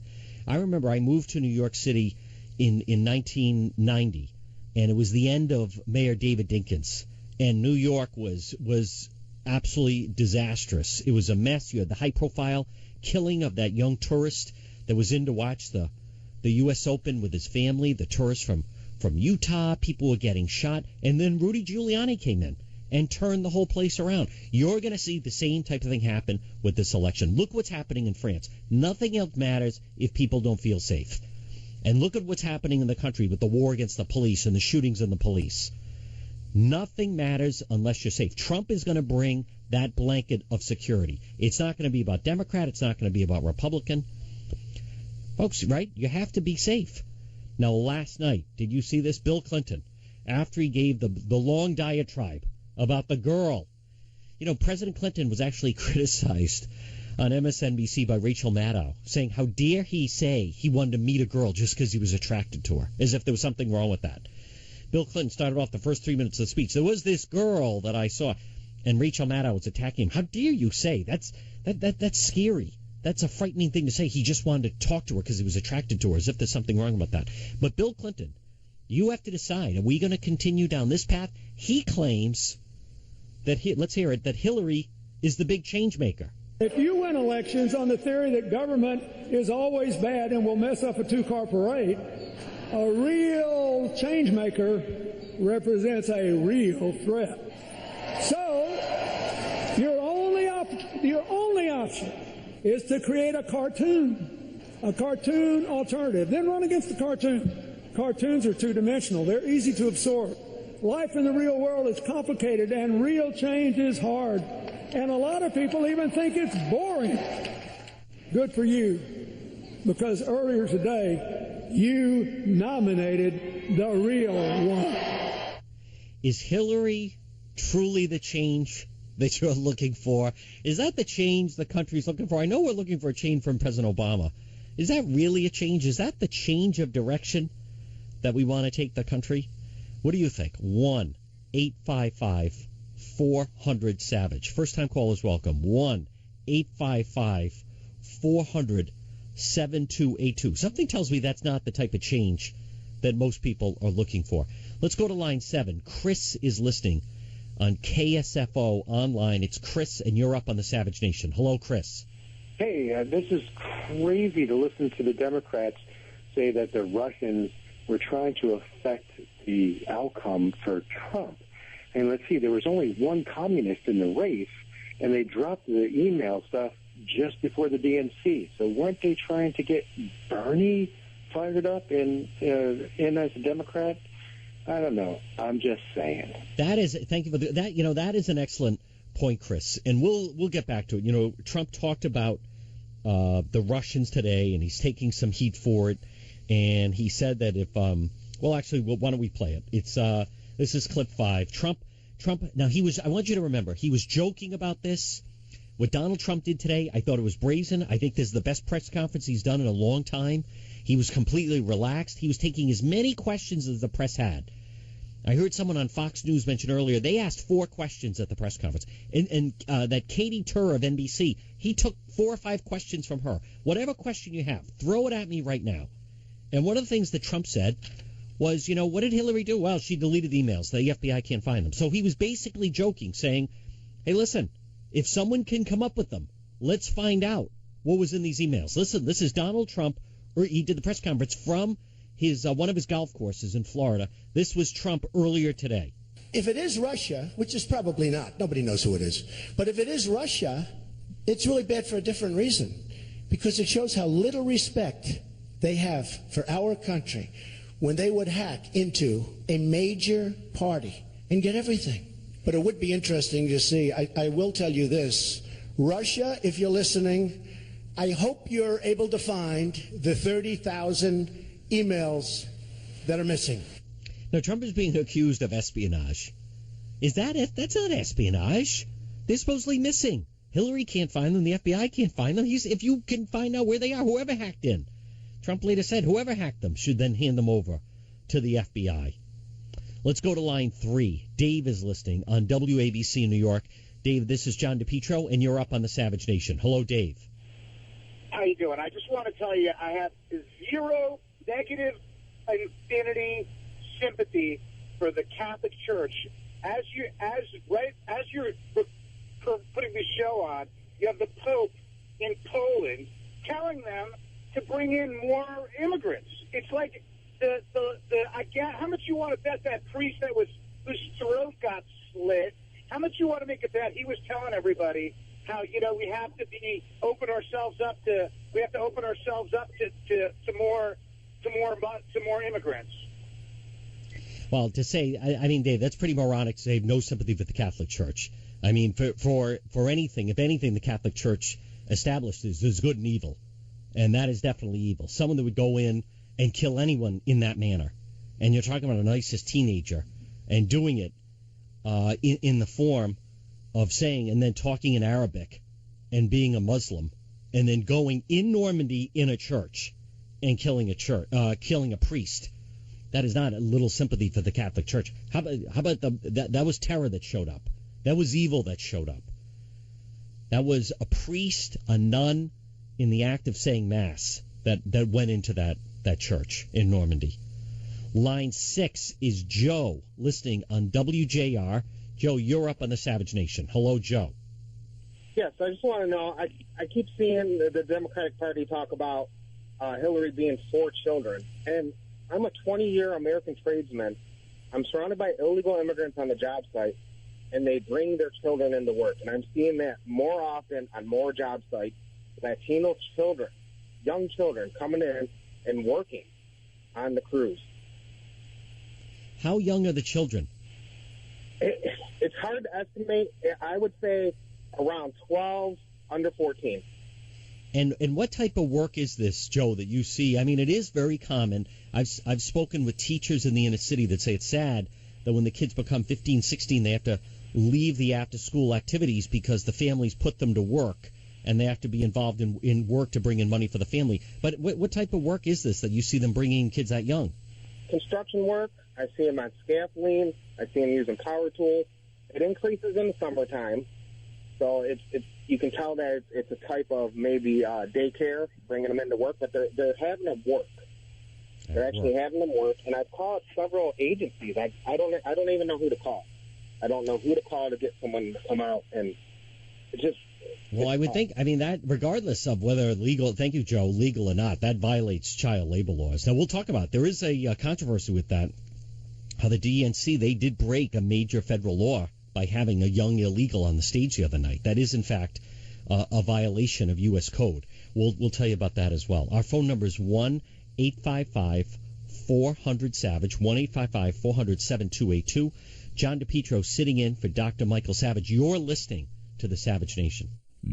I remember I moved to New York City in 1990, and it was the end of Mayor David Dinkins, and New York was absolutely disastrous. It was a mess. You had the high-profile killing of that young tourist that was in to watch the U.S. Open with his family, the tourist from Utah. People were getting shot. And then Rudy Giuliani came in and turned the whole place around. You're going to see the same type of thing happen with this election. Look what's happening in France. Nothing else matters if people don't feel safe. And look at what's happening in the country with the war against the police and the shootings in the police. Nothing matters unless you're safe. Trump is going to bring that blanket of security. It's not going to be about Democrat. It's not going to be about Republican. Folks, right? You have to be safe. Now, last night, did you see this? Bill Clinton, after he gave the long diatribe about the girl. You know, President Clinton was actually criticized on MSNBC by Rachel Maddow, saying how dare he say he wanted to meet a girl just because he was attracted to her, as if there was something wrong with that. Bill Clinton started off the first 3 minutes of the speech. There was this girl that I saw, and Rachel Maddow was attacking him. How dare you say that's scary. That's a frightening thing to say. He just wanted to talk to her because he was attracted to her, as if there's something wrong about that. But Bill Clinton, you have to decide, are we going to continue down this path? He claims that, let's hear it, that Hillary is the big change maker. If you win elections on the theory that government is always bad and will mess up a two-car parade, a real change maker represents a real threat. So, your only option is to create a cartoon alternative. Then run against the cartoon. Cartoons are two-dimensional. They're easy to absorb. Life in the real world is complicated, and real change is hard. And a lot of people even think it's boring. Good for you, because earlier today, you nominated the real one. Is Hillary truly the change that you're looking for? Is that the change the country's looking for? I know we're looking for a change from President Obama. Is that really a change? Is that the change of direction that we want to take the country? What do you think? 1-855-400-SAVAGE. First-time callers welcome. 1-855-400-7282. Something tells me that's not the type of change that most people are looking for. Let's go to line 7. Chris is listening on KSFO online. It's Chris, and you're up on the Savage Nation. Hello, Chris. Hey, this is crazy to listen to the Democrats say that the Russians were trying to affect the outcome for Trump. And let's see, there was only one communist in the race, and they dropped the email stuff just before the DNC. So weren't they trying to get Bernie fired up in as a Democrat? I don't know. I'm just saying. That is, thank you for that. You know, that is an excellent point, Chris. And we'll get back to it. You know, Trump talked about the Russians today, and he's taking some heat for it. And he said that if why don't we play it? It's this is clip 5. Trump. Now I want you to remember, he was joking about this. What Donald Trump did today, I thought it was brazen. I think this is the best press conference he's done in a long time. He was completely relaxed. He was taking as many questions as the press had. I heard someone on Fox News mention earlier, they asked 4 questions at the press conference. And that Katie Tur of NBC, he took 4 or 5 questions from her. Whatever question you have, throw it at me right now. And one of the things that Trump said was, you know, what did Hillary do? Well, she deleted emails. The FBI can't find them. So he was basically joking, saying, hey, listen, if someone can come up with them, let's find out what was in these emails. Listen, this is Donald Trump. He did the press conference from his one of his golf courses in Florida. This was Trump earlier today. If it is Russia, which is probably not, nobody knows who it is, but if it is Russia, it's really bad for a different reason, because it shows how little respect they have for our country when they would hack into a major party and get everything. But it would be interesting to see. I will tell you this. Russia, if you're listening, I hope you're able to find the 30,000 emails that are missing. Now, Trump is being accused of espionage. Is that it? That's not espionage. They're supposedly missing. Hillary can't find them. The FBI can't find them. If you can find out where they are, whoever hacked in. Trump later said whoever hacked them should then hand them over to the FBI. Let's go to line 3. Dave is listening on WABC in New York. Dave, this is John DePetro, and you're up on the Savage Nation. Hello, Dave. How you doing? I just want to tell you I have zero negative infinity sympathy for the Catholic Church. As you're for putting this show on. You have the Pope in Poland telling them to bring in more immigrants. It's like how much you want to bet that priest whose throat got slit? How much you want to make a bet? He was telling everybody how we have to open ourselves up to more immigrants. Well, to say, I mean, Dave, that's pretty moronic to say no sympathy for the Catholic Church. I mean, for anything, if anything, the Catholic Church established is good and evil, and that is definitely evil. Someone that would go in and kill anyone in that manner, and you're talking about an ISIS teenager, and doing it in the form of saying and then talking in Arabic, and being a Muslim, and then going in Normandy in a church and killing a priest. That is not a little sympathy for the Catholic Church. How about that was terror that showed up. That was evil that showed up. That was a priest, a nun, in the act of saying Mass that went into that church in Normandy. Line 6 is Joe, listening on WJR. Joe, you're up on the Savage Nation. Hello, Joe. Yes, I just want to know, I keep seeing the Democratic Party talk about Hillary being for children, and I'm a 20-year American tradesman. I'm surrounded by illegal immigrants on the job site, and they bring their children into work. And I'm seeing that more often on more job sites, Latino children, young children coming in and working on the crews. How young are the children? It's hard to estimate. I would say around 12, under 14. And what type of work is this, Joe, that you see? I mean, it is very common. I've spoken with teachers in the inner city that say it's sad that when the kids become 15, 16, they have to leave the after-school activities because the families put them to work, and they have to be involved in work to bring in money for the family. But what type of work is this that you see them bringing kids that young? Construction work. I see them on scaffolding. I see them using power tools. It increases in the summertime. So you can tell that it's a type of maybe daycare, bringing them into work, but they're having them work. They're actually having them work, and I've called several agencies. I don't even know who to call. I don't know who to call to get someone to come out, and it's just. Well, I would think, I mean, that regardless of whether legal, thank you, Joe, legal or not, that violates child labor laws. Now, we'll talk about it. There is a controversy with that, how the DNC, they did break a major federal law by having a young illegal on the stage the other night. That is, in fact, a violation of U.S. code. We'll tell you about that as well. Our phone number is 1-855-400-SAVAGE, 1-855-400-7282. John DePetro sitting in for Dr. Michael Savage. You're listening to the Savage Nation.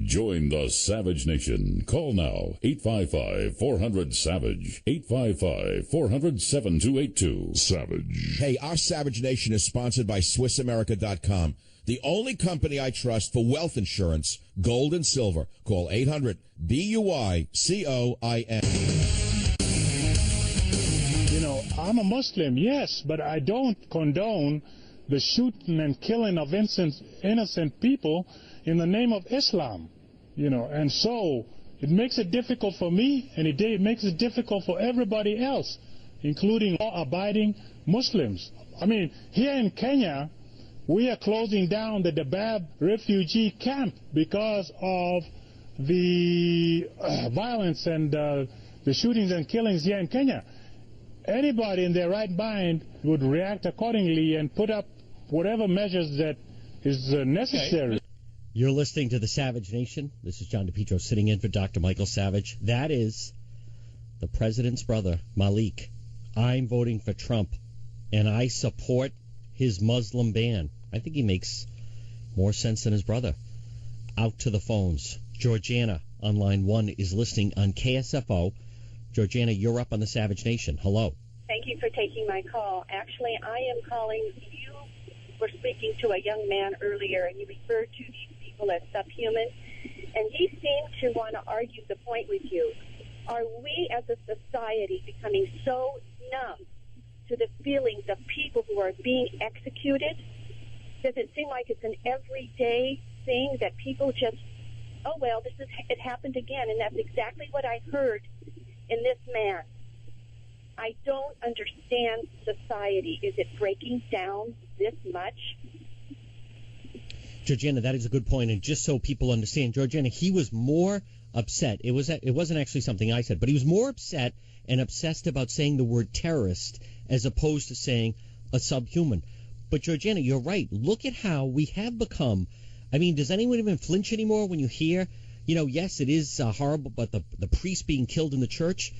Join the Savage Nation. Call now, 855-400-SAVAGE, 855-400-7282. Savage. Hey, our Savage Nation is sponsored by SwissAmerica.com, the only company I trust for wealth insurance, gold and silver. Call 800-BUICOIN. You know, I'm a Muslim, yes, but I don't condone the shooting and killing of innocent people in the name of Islam, you know, and so it makes it difficult for me, and it makes it difficult for everybody else, including law-abiding Muslims. I mean, here in Kenya, we are closing down the Dadaab refugee camp because of the violence and the shootings and killings here in Kenya. Anybody in their right mind would react accordingly and put up whatever measures that is necessary. You're listening to the Savage Nation. This is John DePetro sitting in for Dr. Michael Savage. That is the president's brother, Malik. I'm voting for Trump, and I support his Muslim ban. I think he makes more sense than his brother. Out to the phones. Georgiana on line 1 is listening on KSFO. Georgiana, you're up on the Savage Nation. Hello. Thank you for taking my call. Actually, I am calling. You were speaking to a young man earlier, and you referred to these people as subhuman, and he seemed to want to argue the point with you. Are we as a society becoming so numb to the feelings of people who are being executed? Does it seem like it's an everyday thing that people just, oh, well, it happened again, and that's exactly what I heard in this man. I don't understand society. Is it breaking down this much? Georgiana, that is a good point, and just so people understand, Georgiana, he was more upset. It wasn't actually something I said, but he was more upset and obsessed about saying the word terrorist as opposed to saying a subhuman. But Georgiana, you're right. Look at how we have become. I mean, does anyone even flinch anymore when you hear, yes, it is horrible, but the priest being killed in the church.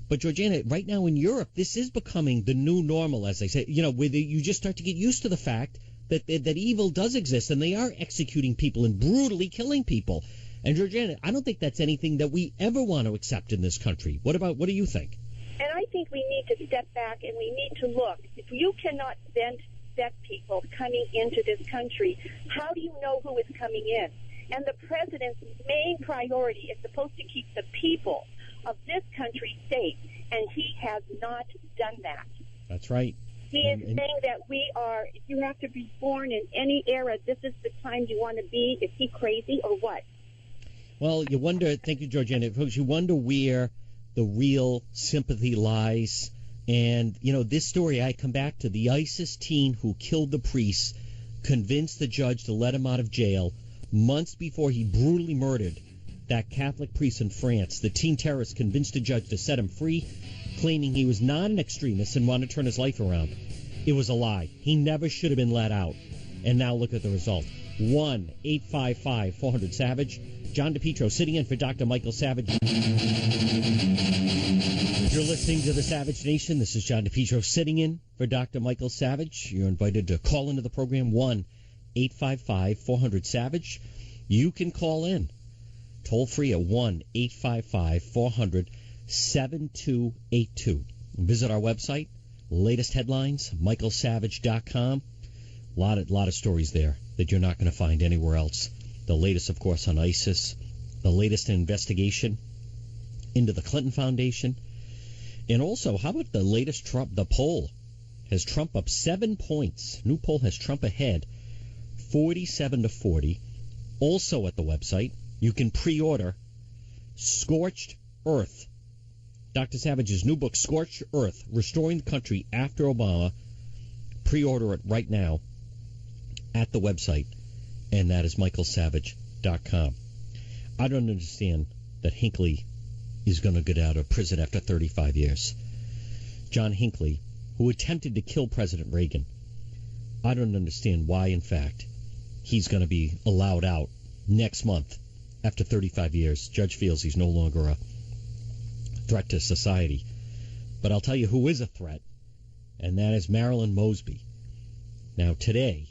But Georgiana, right now in Europe, this is becoming the new normal, as they say. Where you just start to get used to the fact that evil does exist, and they are executing people and brutally killing people. And Georgiana, I don't think that's anything that we ever want to accept in this country. What do you think? And I think we need to step back and we need to look. If you cannot then vet people coming into this country, how do you know who is coming in? And the president's main priority is supposed to keep the people of this country safe, and he has not done that. That's right. He is saying that if you have to be born in any era, this is the time you want to be. Is he crazy or what? Well, you wonder, thank you, Georgiana, folks, you wonder where the real sympathy lies. And, this story, I come back to the ISIS teen who killed the priest, convinced the judge to let him out of jail months before he brutally murdered that Catholic priest in France. The teen terrorist convinced the judge to set him free, claiming he was not an extremist and wanted to turn his life around. It was a lie. He never should have been let out. And now look at the result. 1-855-400-SAVAGE. John DePetro sitting in for Dr. Michael Savage. You're listening to the Savage Nation. This is John DePetro sitting in for Dr. Michael Savage. You're invited to call into the program, 1-855-400-SAVAGE. You can call in toll free at 1-855-400-7282. Visit our website, latest headlines, michaelsavage.com. A lot of stories there that you're not going to find anywhere else. The latest, of course, on ISIS, the latest investigation into the Clinton Foundation. And also, how about the latest the poll has Trump up 7 points. New poll has Trump ahead, 47-40. Also at the website, you can pre-order Scorched Earth, Dr. Savage's new book, Scorched Earth, Restoring the Country After Obama. Pre-order it right now at the website, and that is michaelsavage.com. I don't understand that Hinckley is going to get out of prison after 35 years. John Hinckley, who attempted to kill President Reagan, I don't understand why, in fact, he's going to be allowed out next month after 35 years. Judge feels he's no longer a threat to society. But I'll tell you who is a threat, and that is Marilyn Mosby. Now, today,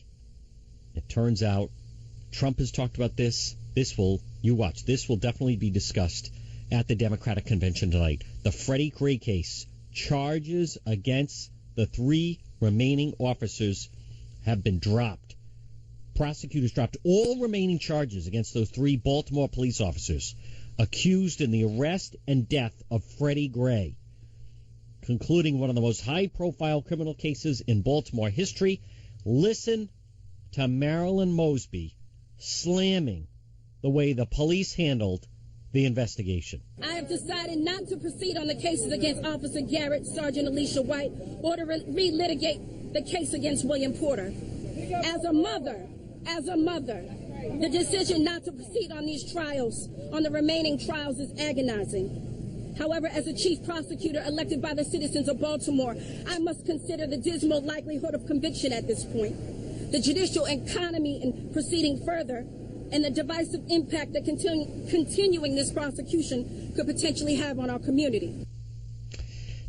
it turns out Trump has talked about this. This will definitely be discussed at the Democratic Convention tonight. The Freddie Gray case, charges against the 3 remaining officers have been dropped. Prosecutors dropped all remaining charges against those 3 Baltimore police officers accused in the arrest and death of Freddie Gray, concluding one of the most high-profile criminal cases in Baltimore history. Listen to Marilyn Mosby slamming the way the police handled the investigation. I have decided not to proceed on the cases against Officer Garrett, Sergeant Alicia White, or to relitigate the case against William Porter. As a mother, the decision not to proceed on these trials, on the remaining trials, is agonizing. However, as a chief prosecutor elected by the citizens of Baltimore, I must consider the dismal likelihood of conviction at this point, the judicial economy in proceeding further, and the divisive impact that continuing this prosecution could potentially have on our community.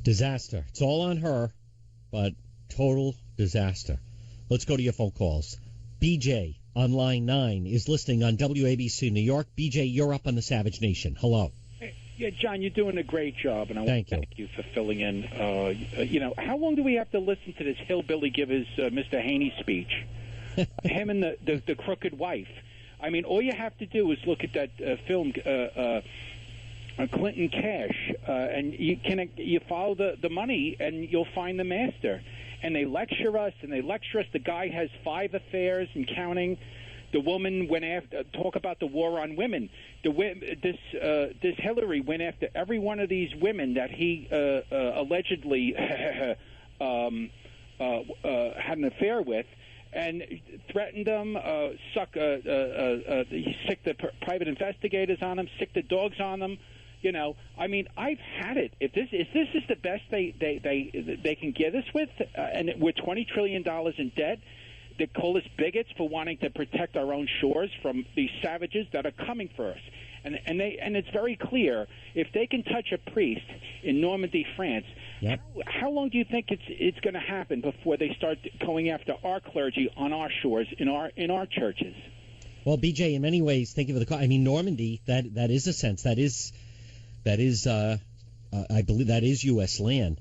Disaster. It's all on her, but total disaster. Let's go to your phone calls. BJ on line 9 is listening on WABC New York. BJ, you're up on the Savage Nation. Hello. Yeah, John, you're doing a great job, and I want to thank you for filling in. How long do we have to listen to this hillbilly give his Mr. Haney speech? Him and the crooked wife. I mean, all you have to do is look at that film, Clinton Cash, and you follow the money, and you'll find the master. And they lecture us, The guy has 5 affairs and counting. The woman went after. Talk about the war on women. This Hillary went after every one of these women that he allegedly had an affair with. and threatened them, sick the private investigators on them, sick the dogs on them. You know, I mean, I've had it. If this is the best they can get us with, and we're $20 trillion in debt, they call us bigots for wanting to protect our own shores from these savages that are coming for us. And it's very clear, if they can touch a priest in Normandy, France, yep. How long do you think it's going to happen before they start going after our clergy on our shores, in our churches? Well, BJ, in many ways, thank you for the call. I mean, Normandy, that is a sense. That is I believe that is U.S. land.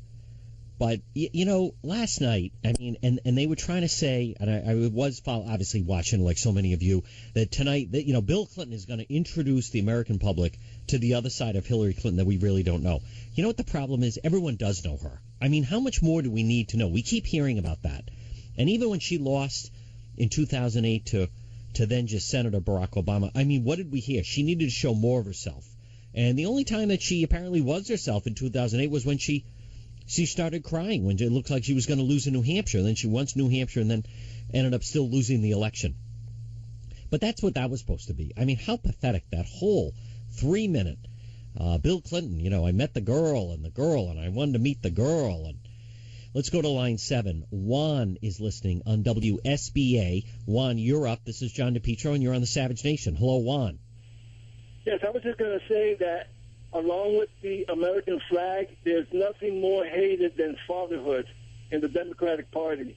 But, you know, last night, I mean, and they were trying to say, and I was obviously watching, like so many of you, that tonight, that, you know, Bill Clinton is going to introduce the American public to the other side of Hillary Clinton that we really don't know. You know what the problem is? Everyone does know her. I mean, how much more do we need to know? We keep hearing about that. And even when she lost in 2008 to then just Senator Barack Obama, I mean, what did we hear? She needed to show more of herself. And the only time that she apparently was herself in 2008 was when she started crying when it looked like she was going to lose in New Hampshire. Then she won New Hampshire and then ended up still losing the election. But that's what that was supposed to be. I mean, how pathetic, that whole 3-minute Bill Clinton, you know, I met the girl and I wanted to meet the girl. And let's go to line 7. Juan is listening on WSBA. Juan, you're up. This is John DePetro, and you're on the Savage Nation. Hello, Juan. Yes, I was just going to say that along with the American flag, there's nothing more hated than fatherhood in the Democratic Party.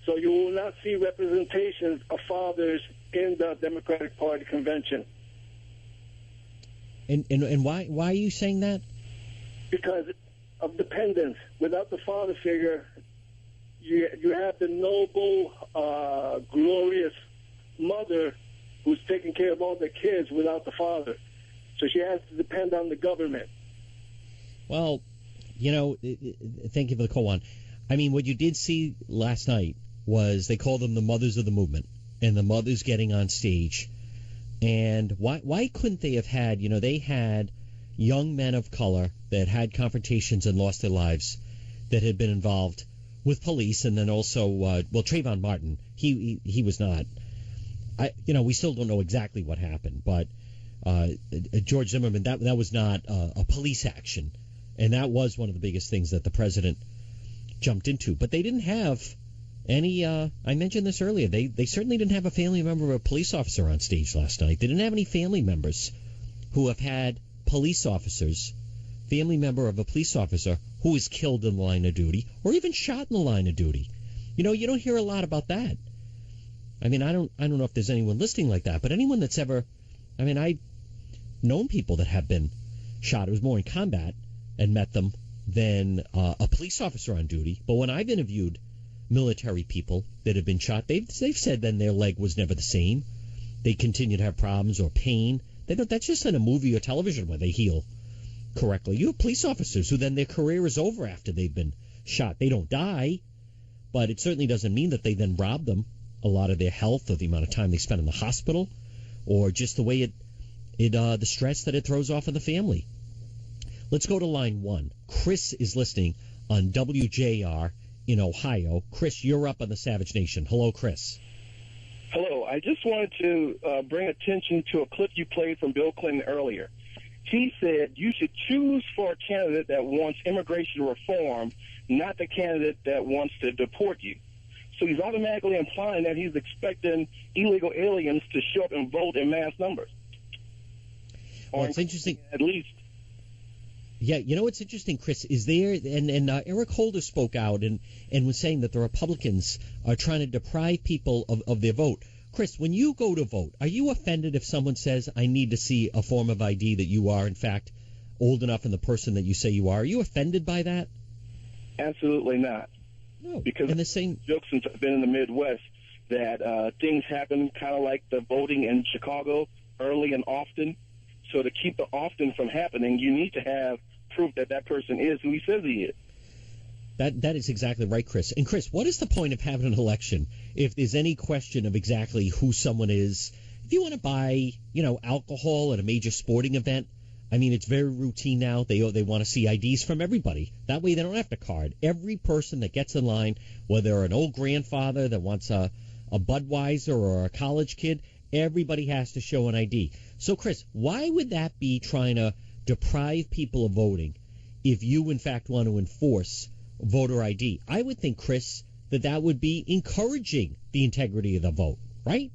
So you will not see representations of fathers in the Democratic Party convention. And why are you saying that? Because of dependence. Without the father figure, you have the noble, glorious mother who's taking care of all the kids without the father. So she has to depend on the government. Well, you know, thank you for the call, Juan. I mean, what you did see last night was they called them the mothers of the movement, and the mothers getting on stage. And why couldn't they have had, you know, they had young men of color that had confrontations and lost their lives that had been involved with police, and then also, Trayvon Martin, he was not. We still don't know exactly what happened, but George Zimmerman, that was not a police action, and that was one of the biggest things that the president jumped into. But they didn't have any. I mentioned this earlier. They certainly didn't have a family member of a police officer on stage last night. They didn't have any family members who have had family member of a police officer who was killed in the line of duty or even shot in the line of duty. You know, you don't hear a lot about that. I mean, I don't know if there's anyone listening like that, but anyone that's ever, I mean, I've known people that have been shot. It was more in combat and met them than a police officer on duty. But when I've interviewed military people that have been shot, they've said then their leg was never the same. They continue to have problems or pain. That's just in a movie or television where they heal correctly. You have police officers who then their career is over after they've been shot. They don't die, but it certainly doesn't mean that they then rob them a lot of their health or the amount of time they spend in the hospital, or just the way the stress that it throws off on the family. Let's go to line 1. Chris is listening on WJR in Ohio. Chris, you're up on the Savage Nation. Hello, Chris. Hello. I just wanted to bring attention to a clip you played from Bill Clinton earlier. He said you should choose for a candidate that wants immigration reform, not the candidate that wants to deport you. So he's automatically implying that he's expecting illegal aliens to show up and vote in mass numbers. Well, it's interesting. At least. Yeah, you know what's interesting, Chris, is there, and Eric Holder spoke out and was saying that the Republicans are trying to deprive people of their vote. Chris, when you go to vote, are you offended if someone says, I need to see a form of ID that you are, in fact, old enough and the person that you say you are? Are you offended by that? Absolutely not. No, because and the same jokes since I've been in the Midwest that things happen kind of like the voting in Chicago, early and often. So to keep the often from happening, you need to have proof that that person is who he says he is. That is exactly right, Chris. And Chris, what is the point of having an election if there's any question of exactly who someone is? If you want to buy, alcohol at a major sporting event, I mean, it's very routine now. They want to see IDs from everybody. That way they don't have to card. Every person that gets in line, whether they're an old grandfather that wants a Budweiser or a college kid, everybody has to show an ID. So, Chris, why would that be trying to deprive people of voting if you, in fact, want to enforce voter ID? I would think, Chris, that would be encouraging the integrity of the vote, right?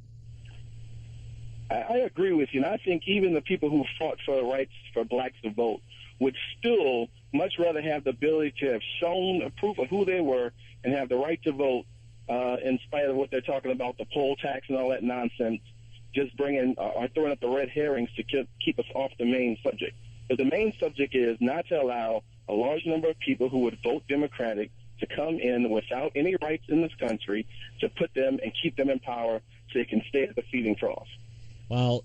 I agree with you, and I think even the people who fought for the rights for blacks to vote would still much rather have the ability to have shown proof of who they were and have the right to vote in spite of what they're talking about, the poll tax and all that nonsense, just bringing or throwing up the red herrings to keep us off the main subject. But the main subject is not to allow a large number of people who would vote Democratic to come in without any rights in this country, to put them and keep them in power so they can stay at the feeding trough. Well,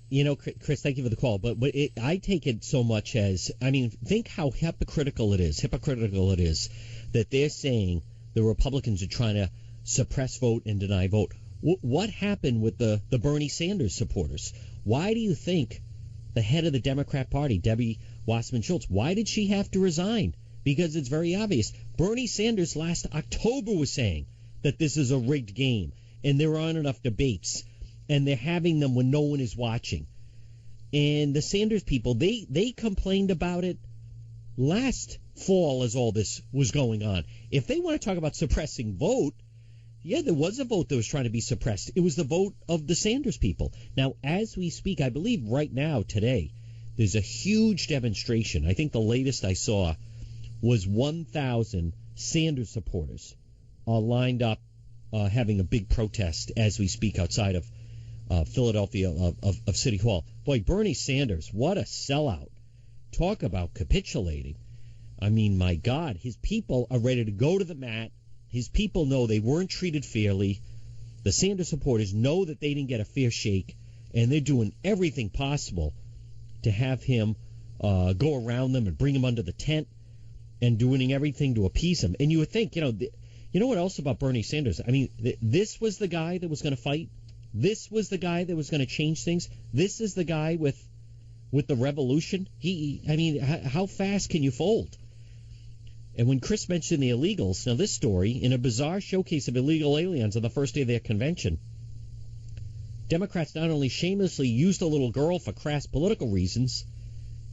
Chris, thank you for the call, but I take it so much as, I mean, think how hypocritical it is that they're saying the Republicans are trying to suppress vote and deny vote. What happened with the Bernie Sanders supporters? Why do you think the head of the Democrat Party, Debbie Wasserman Schultz, why did she have to resign? Because it's very obvious. Bernie Sanders last October was saying that this is a rigged game and there aren't enough debates, and they're having them when no one is watching. And the Sanders people, they complained about it last fall as all this was going on. If they want to talk about suppressing vote, yeah, there was a vote that was trying to be suppressed. It was the vote of the Sanders people. Now, as we speak, I believe right now, today, there's a huge demonstration. I think the latest I saw was 1,000 Sanders supporters lined up having a big protest as we speak outside of Philadelphia of City Hall. Boy, Bernie Sanders, what a sellout. Talk about capitulating. I mean, my God, his people are ready to go to the mat. His people know they weren't treated fairly. The Sanders supporters know that they didn't get a fair shake, and they're doing everything possible to have him go around them and bring him under the tent and doing everything to appease him. And you would think, you know what else about Bernie Sanders? I mean, this was the guy that was going to fight. This was the guy that was going to change things. This is the guy with the revolution. How fast can you fold? And when Chris mentioned the illegals, now this story, in a bizarre showcase of illegal aliens on the first day of their convention, Democrats not only shamelessly used a little girl for crass political reasons,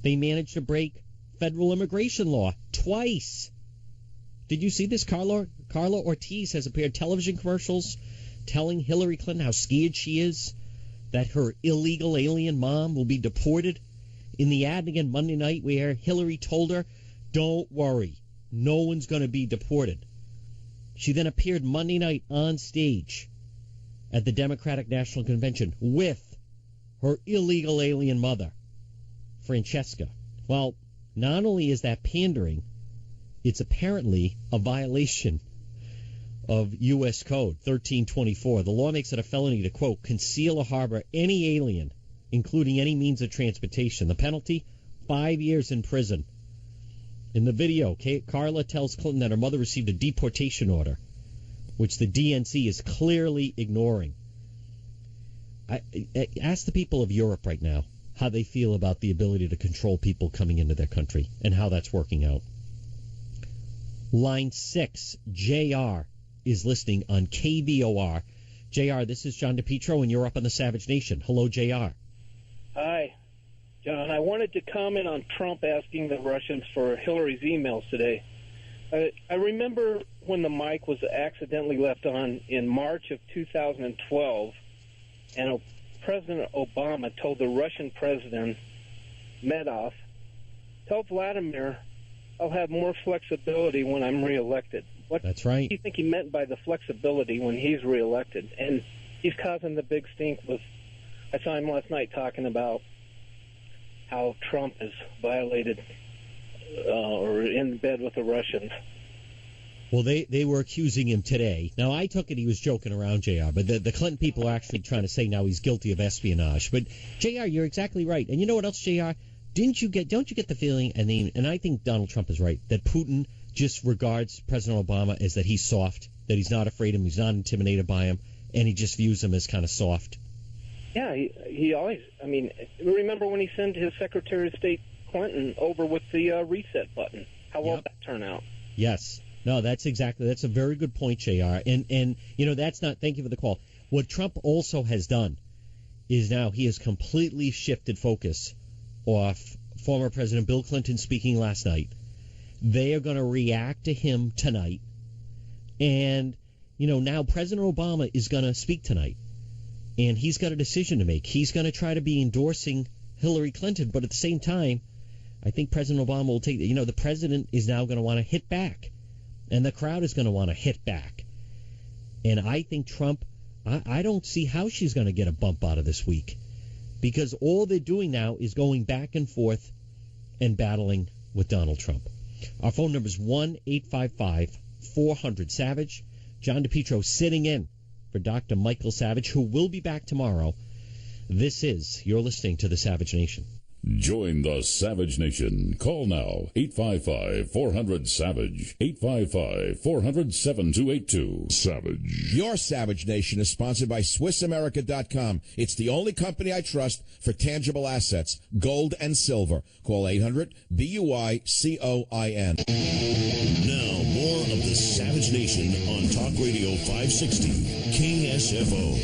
they managed to break federal immigration law twice. Did you see this? Carla Ortiz has appeared television commercials telling Hillary Clinton how scared she is that her illegal alien mom will be deported. In the ad again Monday night where Hillary told her, don't worry, no one's going to be deported. She then appeared Monday night on stage at the Democratic National Convention with her illegal alien mother, Francesca. Well, not only is that pandering, it's apparently a violation of U.S. Code 1324. The law makes it a felony to, quote, conceal or harbor any alien, including any means of transportation. The penalty, 5 years in prison. In the video, Carla tells Clinton that her mother received a deportation order, which the DNC is clearly ignoring. Ask the people of Europe right now how they feel about the ability to control people coming into their country and how that's working out. Line 6, JR, is listening on KVOR. JR, this is John DePetro, and you're up on the Savage Nation. Hello, JR. Hi, John. I wanted to comment on Trump asking the Russians for Hillary's emails today. I remember when the mic was accidentally left on in March of 2012, and President Obama told the Russian President, Medvedev, tell Vladimir I'll have more flexibility when I'm reelected. That's right. What do you think he meant by the flexibility when he's reelected? And he's causing the big stink with, I saw him last night talking about how Trump has violated or in bed with the Russians. Well, they were accusing him today. Now, I took it he was joking around, JR, but the Clinton people are actually trying to say now he's guilty of espionage. But, JR, you're exactly right. And you know what else, JR? Don't you get the feeling, and I think Donald Trump is right, that Putin just regards President Obama as that he's soft, that he's not afraid of him, he's not intimidated by him, and he just views him as kind of soft? Yeah, he always, remember when he sent his Secretary of State Clinton over with the reset button. How will that turn out? Yes. No, that's a very good point, JR. And that's not, thank you for the call. What Trump also has done is now he has completely shifted focus off former President Bill Clinton speaking last night. They are going to react to him tonight. And, now President Obama is going to speak tonight. And he's got a decision to make. He's going to try to be endorsing Hillary Clinton, but at the same time, I think President Obama will take, the president is now going to want to hit back. And the crowd is going to want to hit back. And I think Trump, I don't see how she's going to get a bump out of this week. Because all they're doing now is going back and forth and battling with Donald Trump. Our phone number is 1-855-400-SAVAGE. John DePetro sitting in for Dr. Michael Savage, who will be back tomorrow. You're listening to the Savage Nation. Join the Savage Nation. Call now, 855-400-SAVAGE, 855-400-7282. Savage. Your Savage Nation is sponsored by SwissAmerica.com. It's the only company I trust for tangible assets, gold and silver. Call 800-BUICOIN. Now, more of the Savage Nation on Talk Radio 560, KSFO.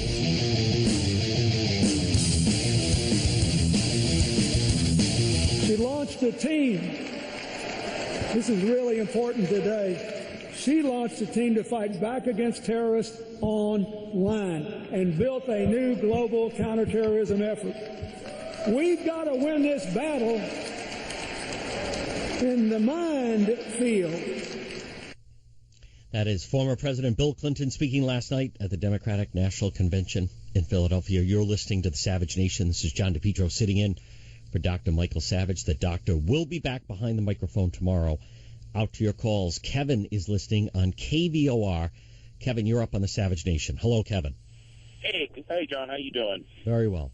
She launched a team. This is really important today. She launched a team to fight back against terrorists online and built a new global counterterrorism effort. We've got to win this battle in the mind field. That is former President Bill Clinton speaking last night at the Democratic National Convention in Philadelphia. You're listening to the Savage Nation. This is John DePetro sitting in for Dr. Michael Savage. The doctor will be back behind the microphone tomorrow. Out to your calls. Kevin is listening on KVOR. Kevin, you're up on the Savage Nation. Hello, Kevin. Hey, John. How you doing? Very well.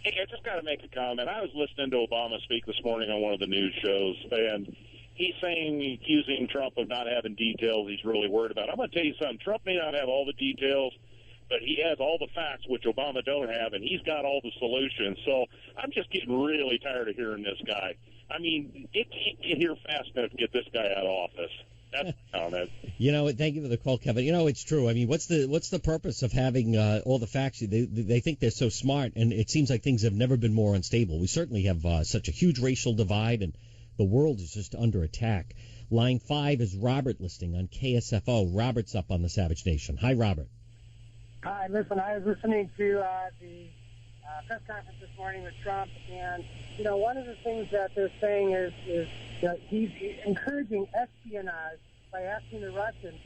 Hey, I just got to make a comment. I was listening to Obama speak this morning on one of the news shows, and he's accusing Trump of not having details he's really worried about. I'm going to tell you something. Trump may not have all the details, but he has all the facts, which Obama don't have, and he's got all the solutions. So I'm just getting really tired of hearing this guy. I mean, it can't get here fast enough to get this guy out of office. That's my comment. Thank you for the call, Kevin. It's true. I mean, what's the purpose of having all the facts? They think they're so smart, and it seems like things have never been more unstable. We certainly have such a huge racial divide, and the world is just under attack. Line 5 is Robert listening on KSFO. Robert's up on the Savage Nation. Hi, Robert. Hi, listen, I was listening to the press conference this morning with Trump, and, one of the things that they're saying is he's encouraging espionage by asking the Russians,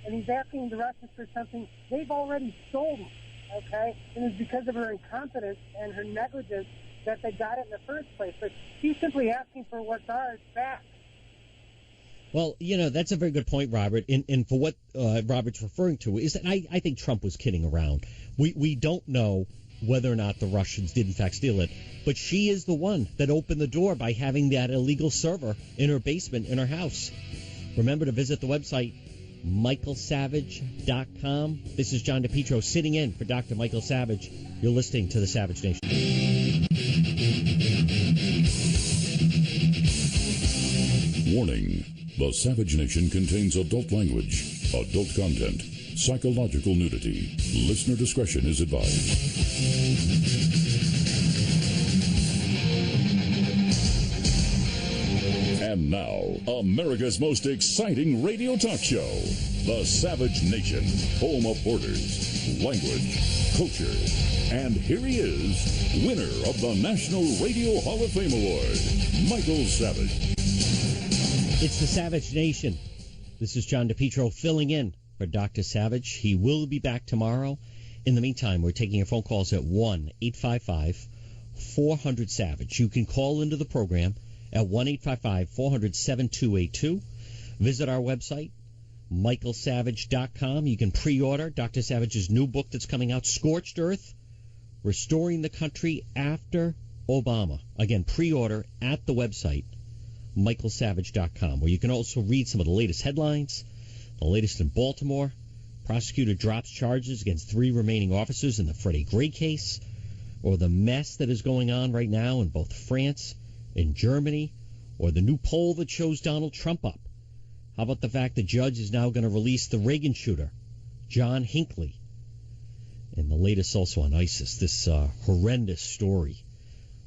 and he's asking the Russians for something they've already stolen, okay? And it's because of her incompetence and her negligence that they got it in the first place. But he's simply asking for what's ours back. Well, that's a very good point, Robert. And for what Robert's referring to is that I think Trump was kidding around. We don't know whether or not the Russians did in fact steal it, but she is the one that opened the door by having that illegal server in her basement in her house. Remember to visit the website, michaelsavage.com. This is John DePetro sitting in for Dr. Michael Savage. You're listening to the Savage Nation. Warning. The Savage Nation contains adult language, adult content, psychological nudity. Listener discretion is advised. And now, America's most exciting radio talk show, The Savage Nation, home of borders, language, culture. And here he is, winner of the National Radio Hall of Fame Award, Michael Savage. It's the Savage Nation. This is John DePetro filling in for Dr. Savage. He will be back tomorrow. In the meantime, we're taking your phone calls at 1-855-400-SAVAGE. You can call into the program at 1-855-400-7282. Visit our website, michaelsavage.com. You can pre-order Dr. Savage's new book that's coming out, Scorched Earth, Restoring the Country After Obama. Again, pre-order at the website, michaelsavage.com, where you can also read some of the latest headlines, the latest in Baltimore. Prosecutor drops charges against 3 remaining officers in the Freddie Gray case, or the mess that is going on right now in both France in Germany, or the new poll that shows Donald Trump up. How about the fact the judge is now going to release the Reagan shooter, John Hinckley? And the latest also on ISIS, this horrendous story.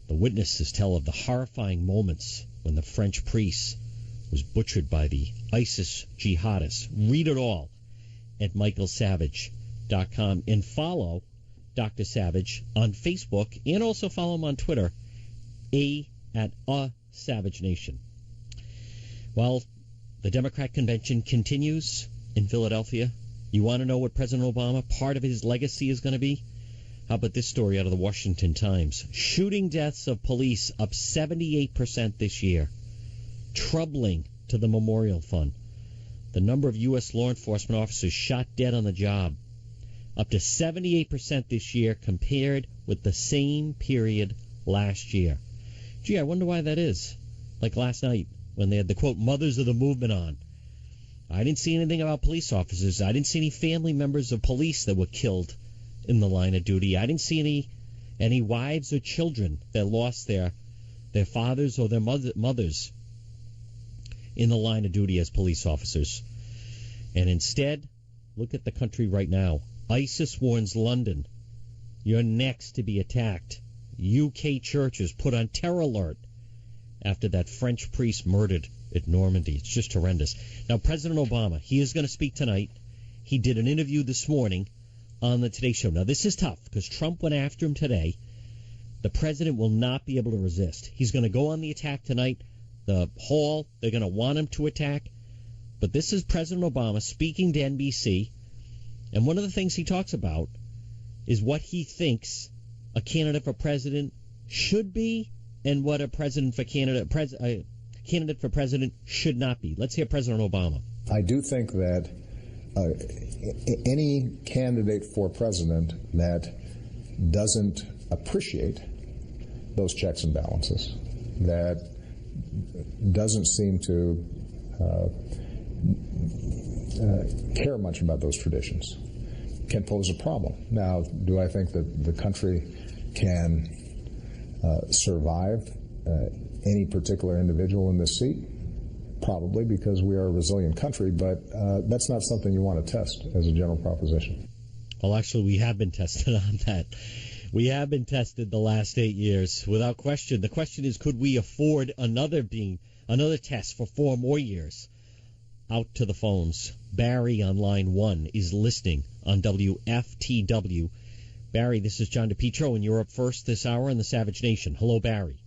The witnesses tell of the horrifying moments when the French priest was butchered by the ISIS jihadists. Read it all at michaelsavage.com and follow Dr. Savage on Facebook and also follow him on Twitter, at Savage Nation. Well, the Democrat convention continues in Philadelphia. You want to know what President Obama, part of his legacy, is going to be? How about this story out of the Washington Times? Shooting deaths of police up 78% this year. Troubling to the Memorial Fund. The number of U.S. law enforcement officers shot dead on the job up to 78% this year compared with the same period last year. Gee, I wonder why that is. Like last night when they had the, quote, Mothers of the Movement on. I didn't see anything about police officers. I didn't see any family members of police that were killed in the line of duty. I didn't see any wives or children that lost their fathers or their mothers in the line of duty as police officers. And instead, look at the country right now. ISIS warns London, you're next to be attacked. UK churches put on terror alert after that French priest murdered at Normandy. It's just horrendous. Now, President Obama, he is going to speak tonight. He did an interview this morning on the Today Show. Now, this is tough because Trump went after him today. The president will not be able to resist. He's going to go on the attack tonight. The hall, they're going to want him to attack. But this is President Obama speaking to NBC. And one of the things he talks about is what he thinks a candidate for president should be and what a candidate for president should not be. Let's hear President Obama. I do think that any candidate for president that doesn't appreciate those checks and balances, that doesn't seem to care much about those traditions, can pose a problem. Now, do I think that the country can survive any particular individual in this seat? Probably, because we are a resilient country, but that's not something you want to test as a general proposition. Well, actually, we have been tested on that. We have been tested the last 8 years, without question. The question is, could we afford another test for 4 more years? Out to the phones. Barry on line 1 is listening on WFTW. Barry, this is John DePetro, and you're up first this hour on the Savage Nation. Hello, Barry.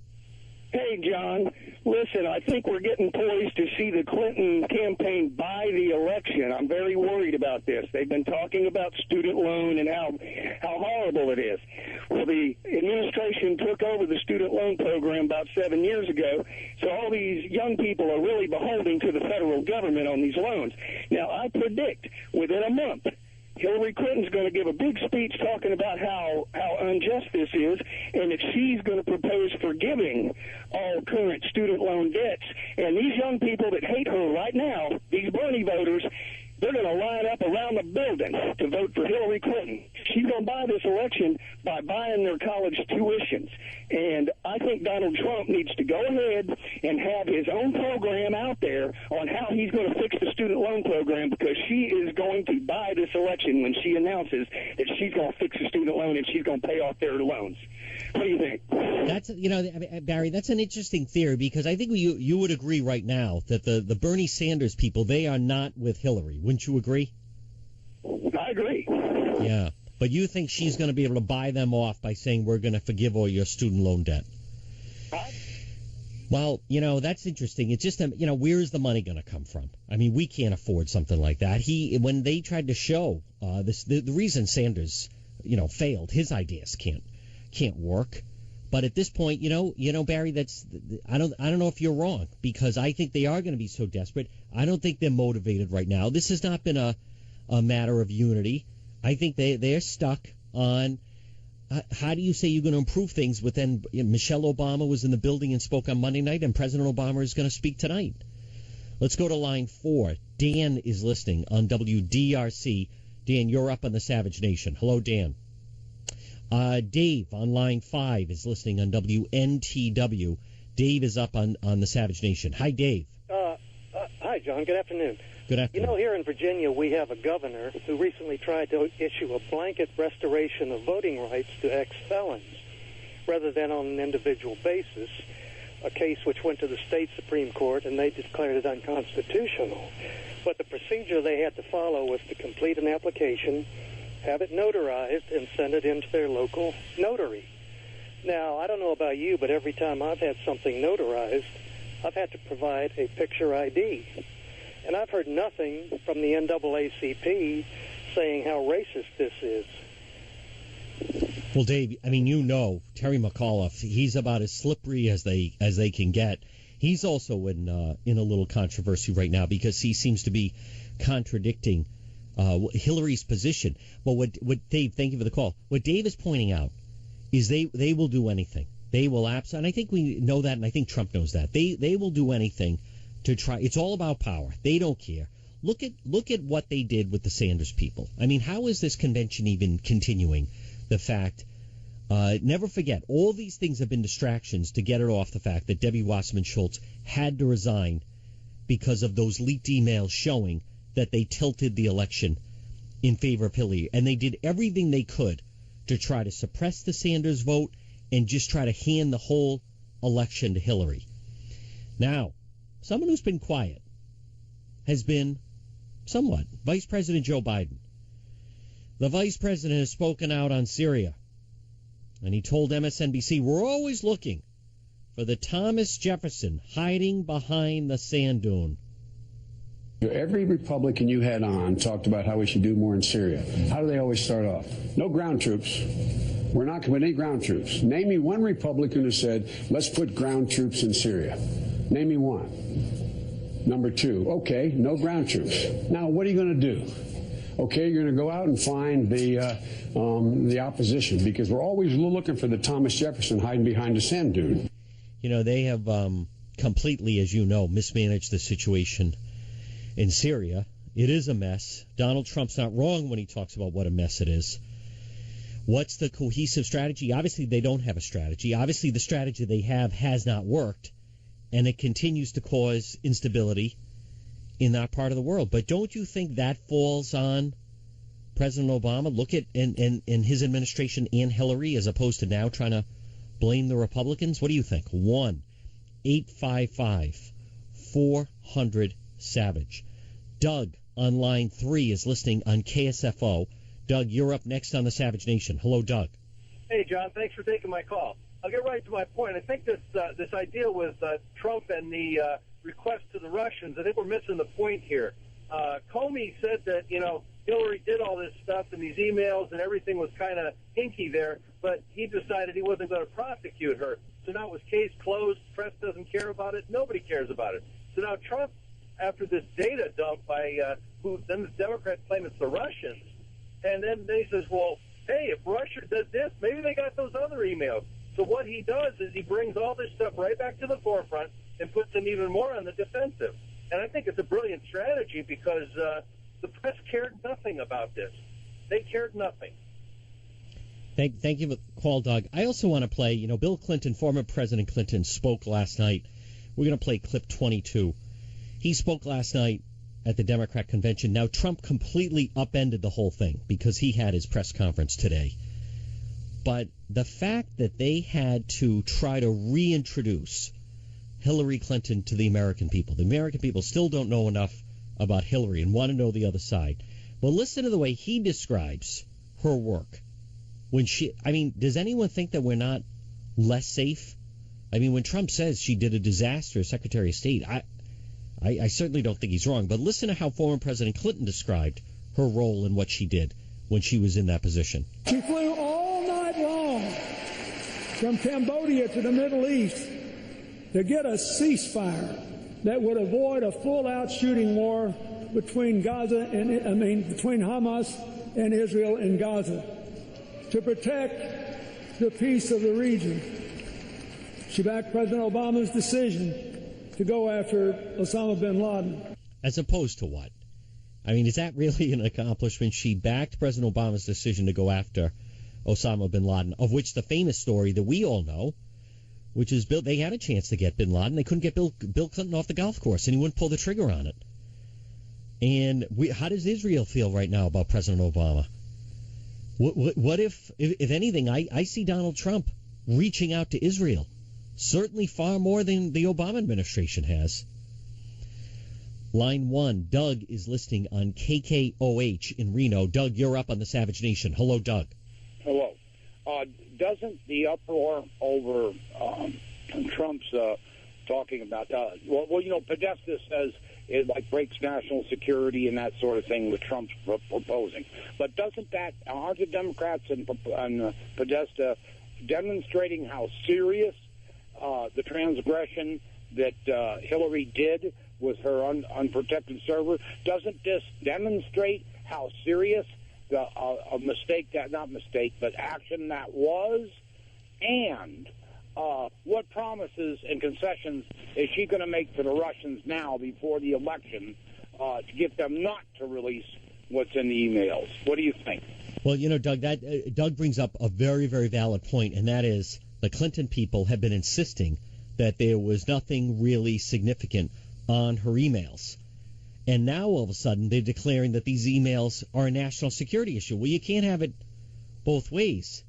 Hey, John. Listen, I think we're getting poised to see the Clinton campaign buy the election. I'm very worried about this. They've been talking about student loan and how horrible it is. Well, the administration took over the student loan program about 7 years ago, so all these young people are really beholden to the federal government on these loans. Now, I predict within a month, Hillary Clinton's going to give a big speech talking about how unjust this is, and that she's going to propose forgiving all current student loan debts. And these young people that hate her right now, these Bernie voters, they're going to line up around the building to vote for Hillary Clinton. She's going to buy this election by buying their college tuitions. And I think Donald Trump needs to go ahead and have his own program out there on how he's going to fix the student loan program, because she is going to buy this election when she announces that she's going to fix the student loan and she's going to pay off their loans. What do you think? That's, Barry, that's an interesting theory, because I think you would agree right now that the Bernie Sanders people, they are not with Hillary. Wouldn't you agree? I agree. Yeah. But you think she's going to be able to buy them off by saying we're going to forgive all your student loan debt? Well, that's interesting. It's just, where is the money going to come from? I mean, we can't afford something like that. When they tried to show the reason Sanders, failed, his ideas can't work. But at this point, Barry, I don't know if you're wrong, because I think they are going to be so desperate. I don't think they're motivated right now. This has not been a matter of unity. I think they're stuck on how do you say you're going to improve things within. Michelle Obama was in the building and spoke on Monday night, and President Obama is going to speak tonight. Let's go to line 4. Dan is listening on WDRC. Dan, you're up on the Savage Nation. Hello, Dan. Dave on line 5 is listening on WNTW. Dave is up on the Savage Nation. Hi, Dave. Hi, John. Good afternoon. Good afternoon. You know, here in Virginia, we have a governor who recently tried to issue a blanket restoration of voting rights to ex-felons rather than on an individual basis, a case which went to the state Supreme Court, and they declared it unconstitutional. But the procedure they had to follow was to complete an application, have it notarized, and send it into their local notary. Now, I don't know about you, but every time I've had something notarized, I've had to provide a picture ID. And I've heard nothing from the NAACP saying how racist this is. Well, Dave, I mean, you know, Terry McAuliffe, he's about as slippery as they can get. He's also in a little controversy right now because he seems to be contradicting Hillary's position. Well, what Dave, thank you for the call. What Dave is pointing out is they will do anything. They will and I think we know that, and I think Trump knows that. They will do anything to try. It's all about power. They don't care. Look at what they did with the Sanders people. I mean, how is this convention even continuing? The fact, never forget, all these things have been distractions to get it off the fact that Debbie Wasserman Schultz had to resign because of those leaked emails showing that they tilted the election in favor of Hillary. And they did everything they could to try to suppress the Sanders vote and just try to hand the whole election to Hillary. Now, someone who's been quiet has been, somewhat, Vice President Joe Biden. The Vice President has spoken out on Syria, and he told MSNBC, we're always looking for the Thomas Jefferson hiding behind the sand dune. Every Republican you had on talked about how we should do more in Syria. How do they always start off? No ground troops. We're not going to put any ground troops. Name me one Republican who said, let's put ground troops in Syria. Name me one. Number two, okay, no ground troops. Now, what are you going to do? Okay, you're going to go out and find the opposition because we're always looking for the Thomas Jefferson hiding behind the sand dune. You know, they have completely, as you know, mismanaged the situation in Syria. It is a mess. Donald Trump's not wrong when he talks about what a mess it is. What's the cohesive strategy? Obviously, they don't have a strategy. Obviously, the strategy they have has not worked, and it continues to cause instability in that part of the world. But don't you think that falls on President Obama? Look at in his administration and Hillary, as opposed to now trying to blame the Republicans. What do you think? 1-855-400-SAVAGE. Doug on line 3 is listening on KSFO. Doug, you're up next on the Savage Nation. Hello, Doug. Hey, John. Thanks for taking my call. I'll get right to my point. I think this idea with Trump and the request to the Russians, I think we're missing the point here. Comey said that, Hillary did all this stuff and these emails and everything was kind of hinky there, but he decided he wasn't going to prosecute her. So now it was case closed. Press doesn't care about it. Nobody cares about it. So now Trump, after this data dump by then the Democrats claim it's the Russians, and then he says, well, hey, if Russia does this, maybe they got those other emails. So what he does is he brings all this stuff right back to the forefront and puts them even more on the defensive. And I think it's a brilliant strategy because the press cared nothing about this. They cared nothing. Thank you for the call, Doug. I also want to play, Bill Clinton, former President Clinton, spoke last night. We're going to play clip 22. He spoke last night at the Democrat convention. Now, Trump completely upended the whole thing because he had his press conference today. But the fact that they had to try to reintroduce Hillary Clinton to the American people still don't know enough about Hillary and want to know the other side. Well, listen to the way he describes her work. Does anyone think that we're not less safe? When Trump says she did a disaster as Secretary of State, I certainly don't think he's wrong. But listen to how former President Clinton described her role and what she did when she was in that position. She flew all night long from Cambodia to the Middle East to get a ceasefire that would avoid a full-out shooting war between between Hamas and Israel in Gaza, to protect the peace of the region. She backed President Obama's decision to go after Osama bin Laden. As opposed to what? Is that really an accomplishment? She backed President Obama's decision to go after Osama bin Laden, of which the famous story that we all know which is Bill. They had a chance to get Bin Laden. They couldn't get Bill Clinton off the golf course, and he wouldn't pull the trigger on it. And how does Israel feel right now about President Obama? What if anything, I see Donald Trump reaching out to Israel, certainly far more than the Obama administration has. Line 1, Doug is listening on KKOH in Reno. Doug, you're up on the Savage Nation. Hello, Doug. Hello. Doesn't the uproar over Trump's talking about, Podesta says it breaks national security and that sort of thing with Trump's proposing. But aren't the Democrats and Podesta demonstrating how serious the transgression that Hillary did with her unprotected server? Doesn't this demonstrate how serious action that was? And what promises and concessions is she going to make to the Russians now before the election to get them not to release what's in the emails? What do you think? Well, Doug, Doug brings up a very, very valid point, and that is the Clinton people have been insisting that there was nothing really significant on her emails. And now, all of a sudden, they're declaring that these emails are a national security issue. Well, you can't have it both ways.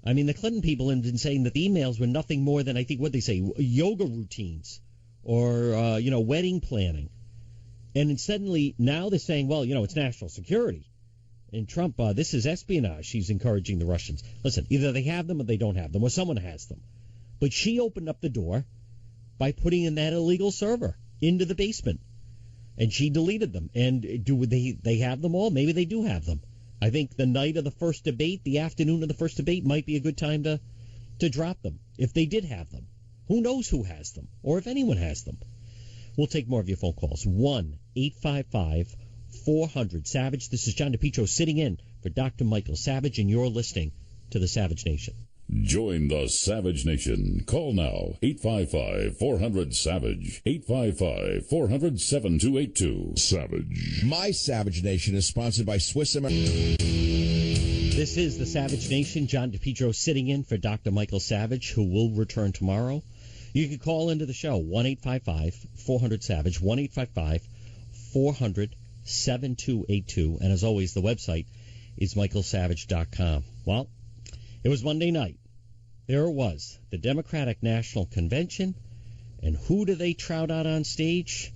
I mean, the Clinton people have been saying that the emails were nothing more than, I think, what they say, yoga routines or, wedding planning. And suddenly, now they're saying, well, it's national security. And Trump, this is espionage. She's encouraging the Russians. Listen, either they have them or they don't have them, or someone has them. But she opened up the door by putting in that illegal server into the basement. And she deleted them. And do they have them all? Maybe they do have them. I think the night of the first debate, the afternoon of the first debate, might be a good time to drop them, if they did have them. Who knows who has them, or if anyone has them. We'll take more of your phone calls. 1-855-400-SAVAGE. This is John DePetro sitting in for Dr. Michael Savage, and you're listening to the Savage Nation. Join the Savage Nation. Call now, 855-400-SAVAGE, 855-400-7282. Savage. My Savage Nation is sponsored by Swiss America. This is the Savage Nation. John DePetro sitting in for Dr. Michael Savage, who will return tomorrow. You can call into the show, 1-855-400-SAVAGE, 1-855-400-7282. And as always, the website is michaelsavage.com. Well, it was Monday night. There it was, the Democratic National Convention. And who do they trout out on stage?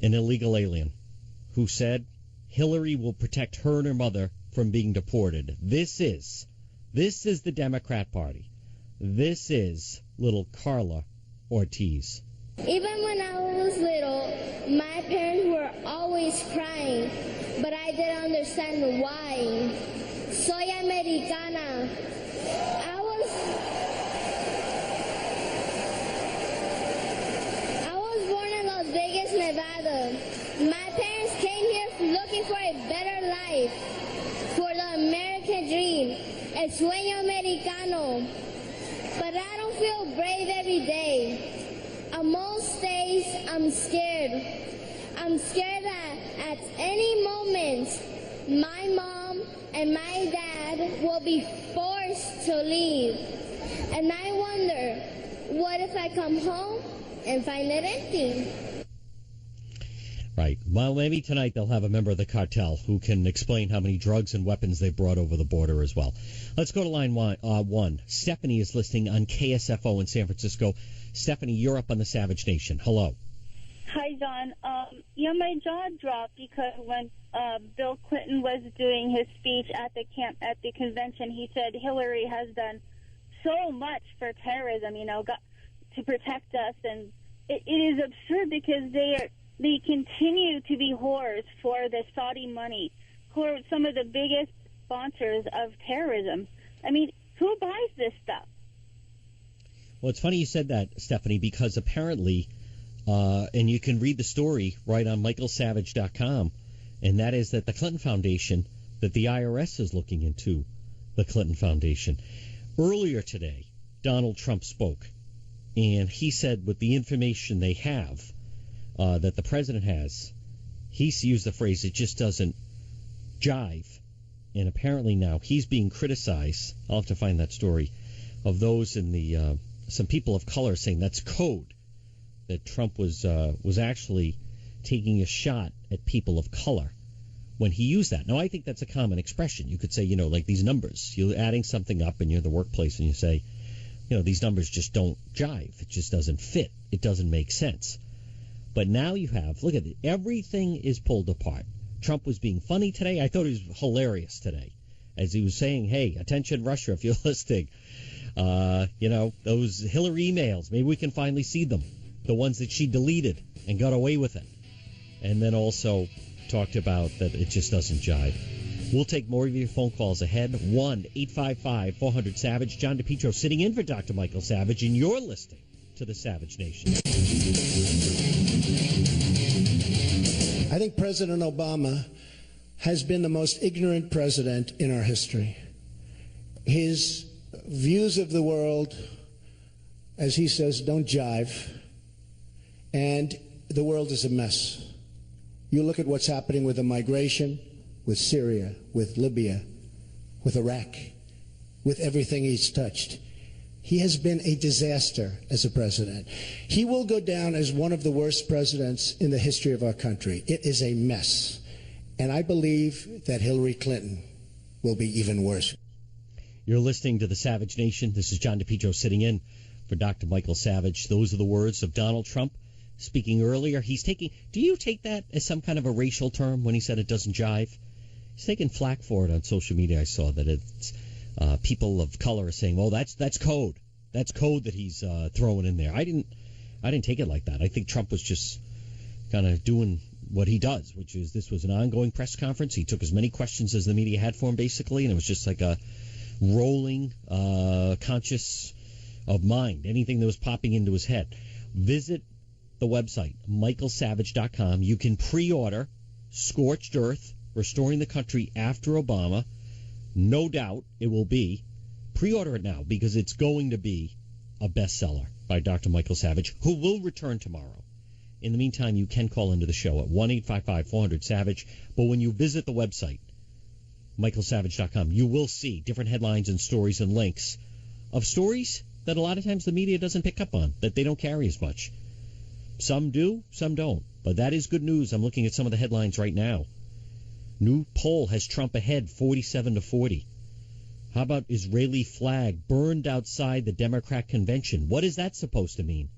An illegal alien who said Hillary will protect her and her mother from being deported. This is the Democrat Party. This is little Carla Ortiz. Even when I was little, my parents were always crying, but I didn't understand why. Soy americana. I was born in Las Vegas, Nevada. My parents came here looking for a better life, for the American dream, el sueño americano. But I don't feel brave every day. On most days, I'm scared. I'm scared that at any moment, my mom and my dad will be forced to leave. And I wonder, what if I come home and find it empty? Right. Well, maybe tonight they'll have a member of the cartel who can explain how many drugs and weapons they brought over the border as well. Let's go to line one. Stephanie is listening on KSFO in San Francisco. Stephanie, you're up on the Savage Nation. Hello. Hi, John. My jaw dropped because when Bill Clinton was doing his speech at the convention, he said Hillary has done so much for terrorism, to protect us, and it is absurd because they continue to be whores for the Saudi money, who are some of the biggest sponsors of terrorism. I mean, who buys this stuff? Well, it's funny you said that, Stephanie, because apparently, and you can read the story right on michaelsavage.com, and that is that the Clinton Foundation, that the IRS is looking into the Clinton Foundation. Earlier today, Donald Trump spoke, and he said with the information they have, that the president has, he used the phrase, it just doesn't jive. And apparently now he's being criticized, I'll have to find that story, of those in the some people of color saying that's code, that Trump was actually taking a shot at people of color when he used that. Now, I think that's a common expression. You could say, like these numbers. You're adding something up and you're in the workplace and you say, these numbers just don't jive. It just doesn't fit. It doesn't make sense. But now you have, look at it, everything is pulled apart. Trump was being funny today. I thought he was hilarious today as he was saying, hey, attention Russia, if you're listening. Those Hillary emails, maybe we can finally see them. The ones that she deleted and got away with it. And then also talked about that it just doesn't jive. We'll take more of your phone calls ahead. 1-855-400-SAVAGE. John DePetro sitting in for Dr. Michael Savage, and you're listening to the Savage Nation. I think President Obama has been the most ignorant president in our history. His views of the world, as he says, don't jive, and the world is a mess. You look at what's happening with the migration, with Syria, with Libya, with Iraq, with everything he's touched. He has been a disaster as a president. He will go down as one of the worst presidents in the history of our country. It is a mess. And I believe that Hillary Clinton will be even worse. You're listening to the Savage Nation. This is John DePetro sitting in for Dr. Michael Savage. Those are the words of Donald Trump speaking earlier. Do you take that as some kind of a racial term when he said it doesn't jive? He's taking flack for it on social media. I saw that it's people of color are saying, well, that's code. That's code that he's throwing in there. I didn't take it like that. I think Trump was just kind of doing what he does, which is this was an ongoing press conference. He took as many questions as the media had for him, basically, and it was just like a rolling conscious of mind, anything that was popping into his head. Visit the website, michaelsavage.com. You can pre-order Scorched Earth, Restoring the Country After Obama. No doubt it will be. Pre-order it now because it's going to be a bestseller by Dr. Michael Savage, who will return tomorrow. In the meantime, you can call into the show at 1-855-400-SAVAGE. But when you visit the website, michaelsavage.com, you will see different headlines and stories and links of stories that a lot of times the media doesn't pick up on, that they don't carry as much. Some do, some don't. But that is good news. I'm looking at some of the headlines right now. New poll has Trump ahead 47-40. How about Israeli flag burned outside the Democrat convention? What is that supposed to mean?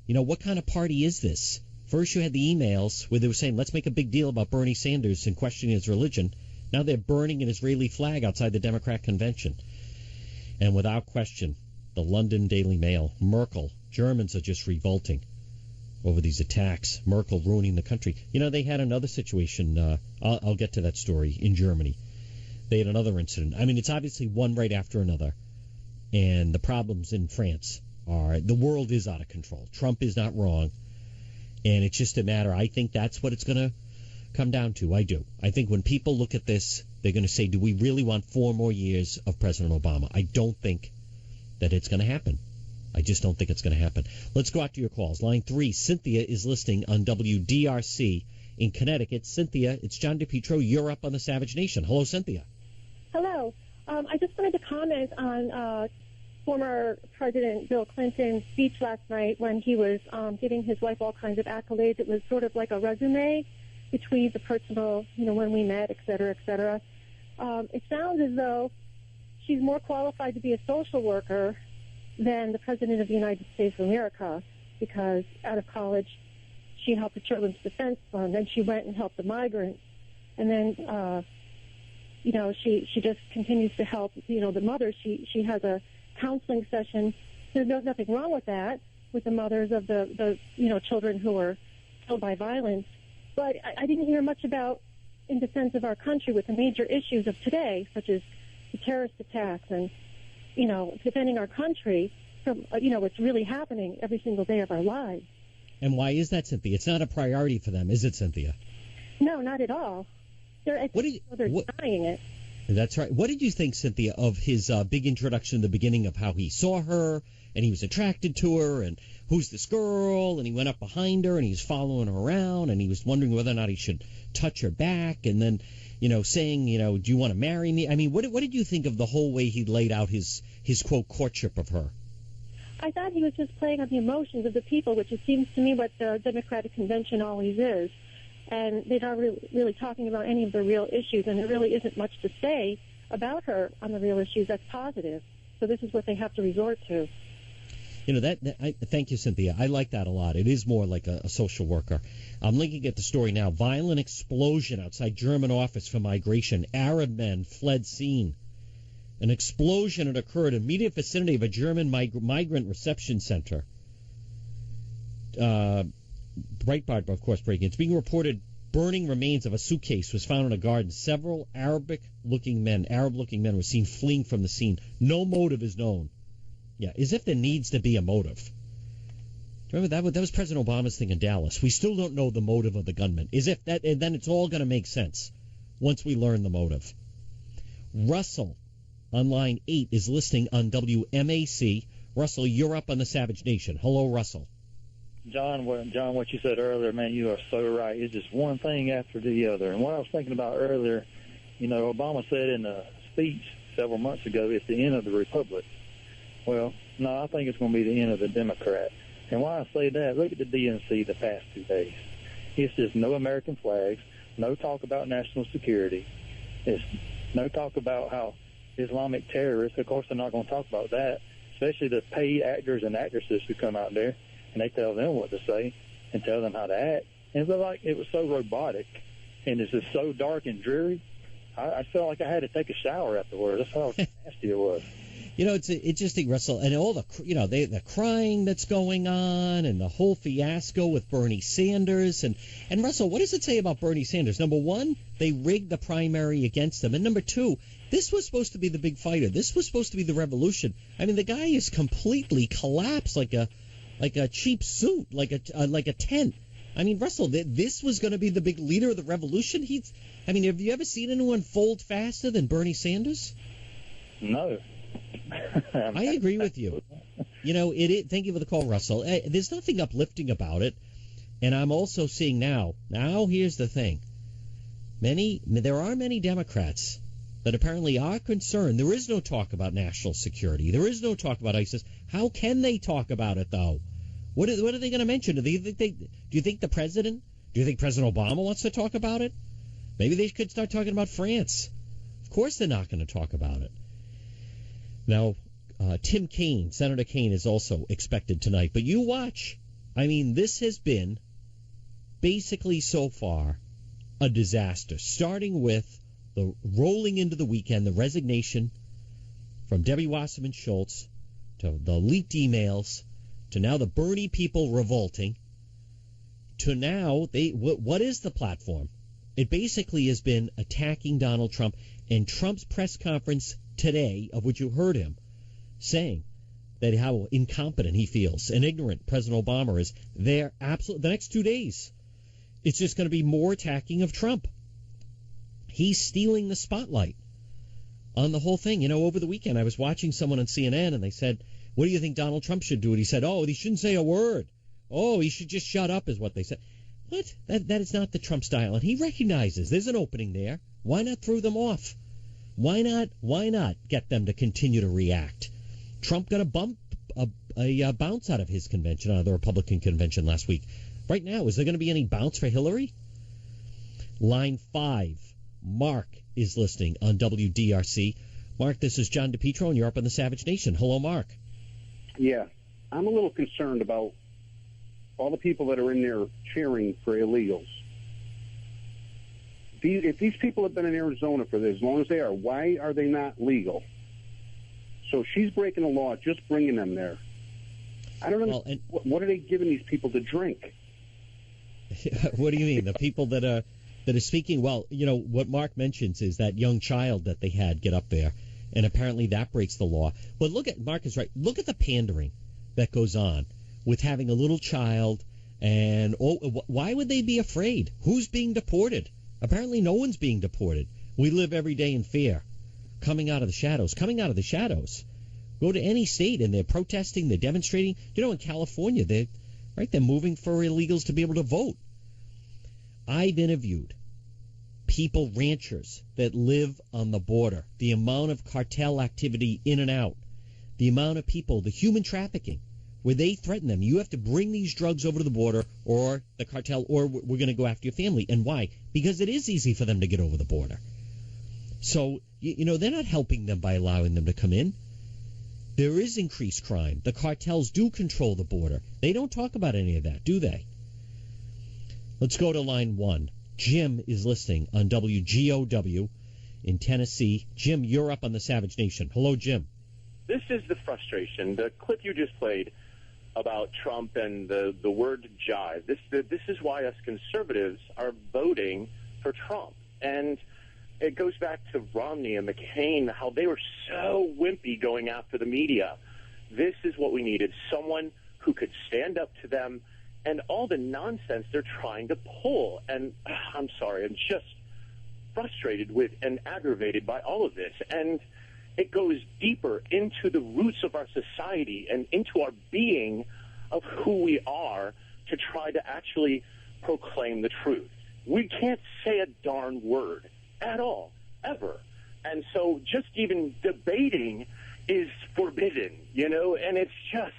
What kind of party is this? First you had the emails where they were saying, let's make a big deal about Bernie Sanders and questioning his religion. Now they're burning an Israeli flag outside the Democrat convention. And without question, the London Daily Mail, Merkel, Germans are just revolting over these attacks. Merkel ruining the country. They had another situation. I'll get to that story in Germany. They had another incident. I mean, it's obviously one right after another. And the problems in France are the world is out of control. Trump is not wrong. And it's just a matter. I think that's what it's going to come down to. I do. I think when people look at this, they're going to say, do we really want 4 more years of President Obama? I don't think that it's going to happen. I just don't think it's going to happen. Let's go out to your calls. Line 3, Cynthia is listening on WDRC in Connecticut. Cynthia, it's John DePetro. You're up on the Savage Nation. Hello, Cynthia. Hello. I just wanted to comment on former President Bill Clinton's speech last night when he was giving his wife all kinds of accolades. It was sort of like a resume between the personal, when we met, et cetera, et cetera. It sounds as though she's more qualified to be a social worker than the President of the United States of America, because out of college she helped the Children's Defense Fund, then she went and helped the migrants, and then she just continues to help the mothers. She has a counseling session. There's nothing wrong with that, with the mothers of the children who were killed by violence, but I didn't hear much about in defense of our country with the major issues of today, such as the terrorist attacks and defending our country from, what's really happening every single day of our lives. And why is that, Cynthia? It's not a priority for them, is it, Cynthia? No, not at all. They're denying it. That's right. What did you think, Cynthia, of his big introduction in the beginning of how he saw her and he was attracted to her and who's this girl, and he went up behind her and he was following her around and he was wondering whether or not he should touch her back, and then saying, do you want to marry me? I mean, what did you think of the whole way he laid out his quote, courtship of her? I thought he was just playing on the emotions of the people, which it seems to me what the Democratic Convention always is. And they're not really talking about any of the real issues, and there really isn't much to say about her on the real issues that's positive. So this is what they have to resort to. You know, thank you, Cynthia. I like that a lot. It is more like a social worker. I'm looking at the story now. Violent explosion outside German office for migration. Arab men fled scene. An explosion had occurred in immediate vicinity of a German migrant reception center. Breitbart, of course, breaking. It's being reported burning remains of a suitcase was found in a garden. Several Arab-looking men were seen fleeing from the scene. No motive is known. Yeah, as if there needs to be a motive. Remember that was President Obama's thing in Dallas. We still don't know the motive of the gunman. As if that, and then it's all going to make sense once we learn the motive. Russell on line 8 is listening on WMAC. Russell, you're up on the Savage Nation. Hello, Russell. John, what you said earlier, man, you are so right. It's just one thing after the other. And what I was thinking about earlier, you know, Obama said in a speech several months ago, it's the end of the Republic. Well, no, I think it's going to be the end of the Democrat. And why I say that, look at the DNC the past 2 days. It's just no American flags, no talk about national security. It's no talk about how Islamic terrorists, of course they're not going to talk about that, especially the paid actors and actresses who come out there and they tell them what to say and tell them how to act. And it's like it was so robotic and it's just so dark and dreary. I felt like I had to take a shower afterwards. That's how nasty it was. You know, it's interesting, Russell, and all the, you know, the crying that's going on and the whole fiasco with Bernie Sanders. And Russell, what does it say about Bernie Sanders? Number one, they rigged the primary against him. And number two, this was supposed to be the big fighter. This was supposed to be the revolution. I mean, the guy is completely collapsed like a cheap suit, like a tent. I mean, Russell, this was going to be the big leader of the revolution. Have you ever seen anyone fold faster than Bernie Sanders? No. I agree with you. You know, thank you for the call, Russell. There's nothing uplifting about it. And I'm also seeing now here's the thing. There are many Democrats that apparently are concerned. There is no talk about national security. There is no talk about ISIS. How can they talk about it, though? What are they going to mention? Do you think President Obama wants to talk about it? Maybe they could start talking about France. Of course they're not going to talk about it. Now, Tim Kaine, Senator Kaine, is also expected tonight. But you watch. I mean, this has been basically so far a disaster, starting with the rolling into the weekend, the resignation from Debbie Wasserman Schultz, to the leaked emails, to now the Bernie people revolting, to now what is the platform? It basically has been attacking Donald Trump, and Trump's press conference today, of which you heard him saying that how incompetent he feels and ignorant President Obama is. The next 2 days, it's just going to be more attacking of Trump. He's stealing the spotlight on the whole thing. You know, over the weekend, I was watching someone on CNN, and they said, what do you think Donald Trump should do? And he said, he shouldn't say a word. He should just shut up, is what they said. What? That is not the Trump style. And he recognizes there's an opening there. Why not throw them off? Why not get them to continue to react? Trump got a bounce out of his convention, out of the Republican convention last week. Right now, is there going to be any bounce for Hillary? Line 5, Mark is listening on WDRC. Mark, this is John DePetro, and you're up on the Savage Nation. Hello, Mark. Yeah, I'm a little concerned about all the people that are in there cheering for illegals. If these people have been in Arizona for as long as they are, why are they not legal? So she's breaking the law, just bringing them there. I don't know. What are they giving these people to drink? What do you mean? The people that are speaking? Well, you know, what Mark mentions is that young child that they had get up there, and apparently that breaks the law. But Mark is right. Look at the pandering that goes on with having a little child, and why would they be afraid? Who's being deported? Apparently no one's being deported. We live every day in fear. Coming out of the shadows. Go to any state and they're protesting, they're demonstrating. You know, in California, they're moving for illegals to be able to vote. I've interviewed people, ranchers that live on the border, the amount of cartel activity in and out, the amount of people, the human trafficking. where they threaten them. You have to bring these drugs over to the border, or the cartel, or we're going to go after your family. And why? Because it is easy for them to get over the border. So, they're not helping them by allowing them to come in. There is increased crime. The cartels do control the border. They don't talk about any of that, do they? Let's go to line 1. Jim is listening on WGOW in Tennessee. Jim, you're up on the Savage Nation. Hello, Jim. This is the frustration. The clip you just played about Trump and the word jive. This is why us conservatives are voting for Trump. And it goes back to Romney and McCain, how they were so wimpy going after the media. This is what we needed, someone who could stand up to them and all the nonsense they're trying to pull. And I'm sorry, I'm just frustrated with and aggravated by all of this. And it goes deeper into the roots of our society and into our being of who we are to try to actually proclaim the truth. We can't say a darn word at all, ever. And so just even debating is forbidden, and it's just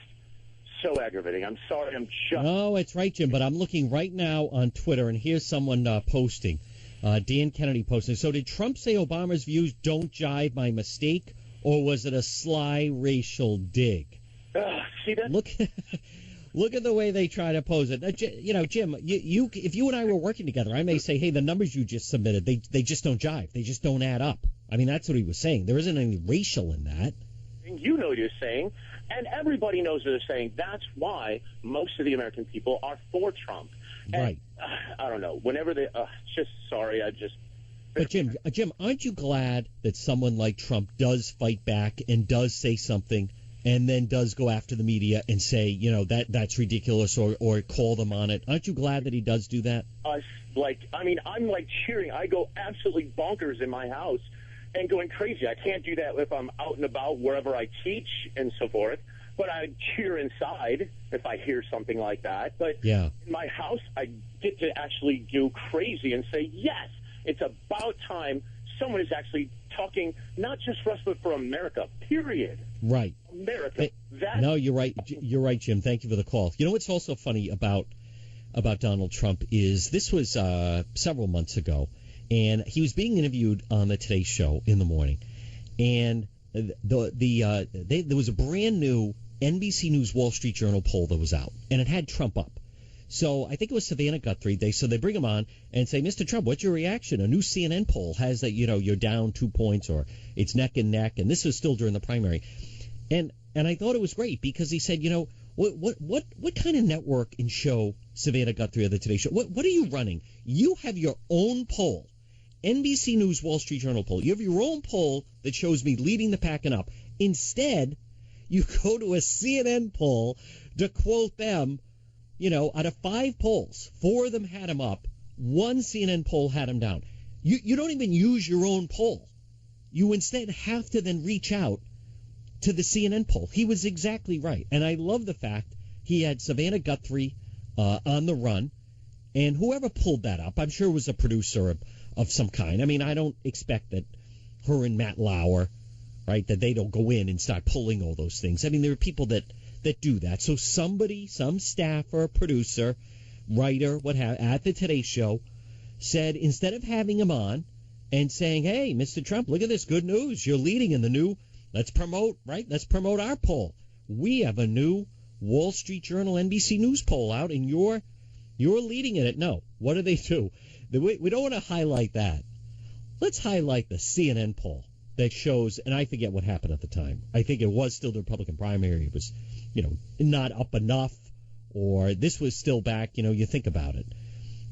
so aggravating. I'm sorry, No, it's right, Jim, but I'm looking right now on Twitter, and here's someone posting. Dan Kennedy posting. So did Trump say Obama's views don't jive by mistake, or was it a sly racial dig? See that? Look at the way they try to pose it. Jim, you if you and I were working together, I may say, hey, the numbers you just submitted, they just don't jive. They just don't add up. I mean, that's what he was saying. There isn't any racial in that. You know what you're saying, and everybody knows what they're saying. That's why most of the American people are for Trump. And, right. I don't know. Whenever they, sorry, But Jim, aren't you glad that someone like Trump does fight back and does say something, and then does go after the media and say, that's ridiculous, or call them on it? Aren't you glad that he does do that? I'm like cheering. I go absolutely bonkers in my house and going crazy. I can't do that if I'm out and about wherever I teach and so forth. But I cheer inside if I hear something like that. But in my house, I get to actually go crazy and say, yes, it's about time someone is actually talking, not just for us, but for America, period. Right. America. No, you're right. You're right, Jim. Thank you for the call. You know what's also funny about Donald Trump is this was several months ago, and he was being interviewed on the Today Show in the morning, and there was a brand new NBC News Wall Street Journal poll that was out, and it had Trump up. So I think it was Savannah Guthrie. They bring him on and say, Mr. Trump, what's your reaction? A new CNN poll has that, you're down 2 points, or it's neck and neck. And this was still during the primary. And I thought it was great because he said, what kind of network and show, Savannah Guthrie of the Today Show, what are you running? You have your own poll, NBC News Wall Street Journal poll. You have your own poll that shows me leading the pack and up. Instead, you go to a CNN poll to quote them. Out of 5 polls, 4 of them had him up. 1 CNN poll had him down. You don't even use your own poll. You instead have to then reach out to the CNN poll. He was exactly right. And I love the fact he had Savannah Guthrie on the run. And whoever pulled that up, I'm sure it was a producer of some kind. I mean, I don't expect that her and Matt Lauer, right, that they don't go in and start pulling all those things. I mean, there are people that do that. So somebody, some staffer, producer, writer, at the Today Show said, instead of having him on and saying, hey, Mr. Trump, look at this, good news, you're leading in the new, let's promote our poll. We have a new Wall Street Journal NBC News poll out, and you're leading in it. No, what do? We don't want to highlight that. Let's highlight the CNN poll that shows, and I forget what happened at the time. I think it was still the Republican primary. It was, not up enough, or this was still back, you think about it.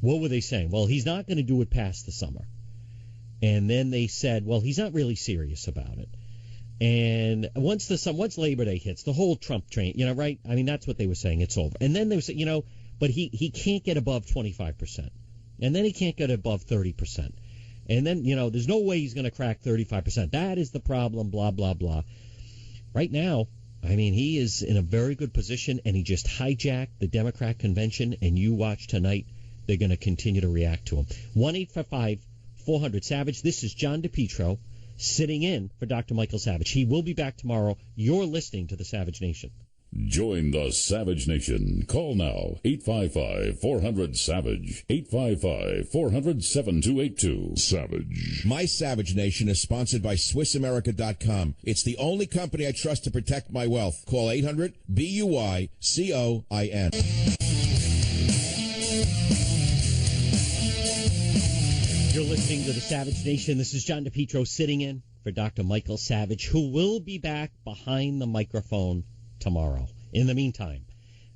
What were they saying? Well, he's not going to do it past the summer. And then they said, well, he's not really serious about it. And once Labor Day hits, the whole Trump train, right? I mean, that's what they were saying. It's over. And then they were saying, but he can't get above 25%. And then he can't get above 30%. And then, there's no way he's going to crack 35%. That is the problem, blah, blah, blah. Right now, I mean, he is in a very good position, and he just hijacked the Democrat convention, and you watch tonight, they're going to continue to react to him. 1-855-400-SAVAGE. This is John DePetro sitting in for Dr. Michael Savage. He will be back tomorrow. You're listening to the Savage Nation. Join the Savage Nation. Call now, 855-400-SAVAGE, 855-400-7282. Savage. My Savage Nation is sponsored by SwissAmerica.com. It's the only company I trust to protect my wealth. Call 800-BUY-COIN. You're listening to the Savage Nation. This is John DePetro sitting in for Dr. Michael Savage, who will be back behind the microphone tomorrow. In the meantime,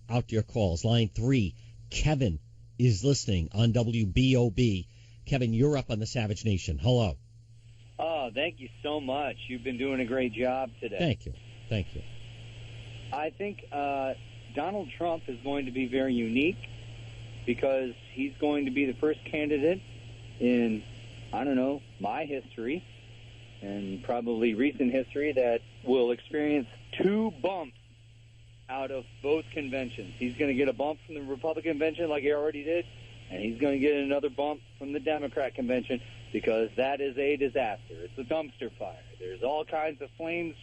out to your calls. Line 3, Kevin is listening on WBOB. Kevin, you're up on the Savage Nation. Hello. Oh, thank you so much. You've been doing a great job today. Thank you. Thank you. I think Donald Trump is going to be very unique because he's going to be the first candidate in, I don't know, my history and probably recent history that will experience 2 bumps out of both conventions. He's going to get a bump from the Republican convention like he already did, and he's going to get another bump from the Democrat convention because that is a disaster. It's a dumpster fire. There's all kinds of flames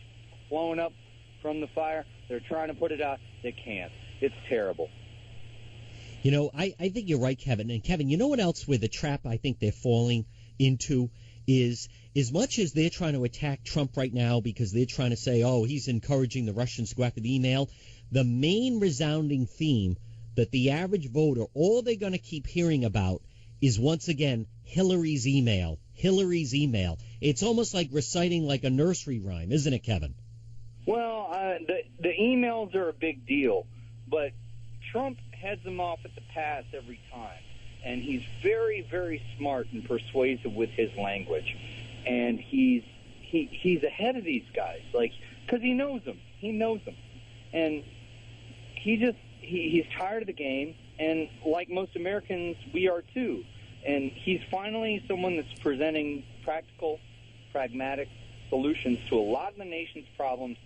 blowing up from the fire. They're trying to put it out. They can't. It's terrible. You know, I think you're right, Kevin. And, Kevin, you know what else where the trap I think they're falling into is, as much as they're trying to attack Trump right now because they're trying to say, oh, he's encouraging the Russians to go after the email, the main resounding theme that the average voter, all they're going to keep hearing about is, once again, Hillary's email. Hillary's email. It's almost like reciting like a nursery rhyme, isn't it, Kevin? Well, the emails are a big deal, but Trump heads them off at the pass every time. And he's very, very smart and persuasive with his language. And he's ahead of these guys, like, because he knows them. He knows them. And he's tired of the game. And like most Americans, we are too. And he's finally someone that's presenting practical, pragmatic solutions to a lot of the nation's problems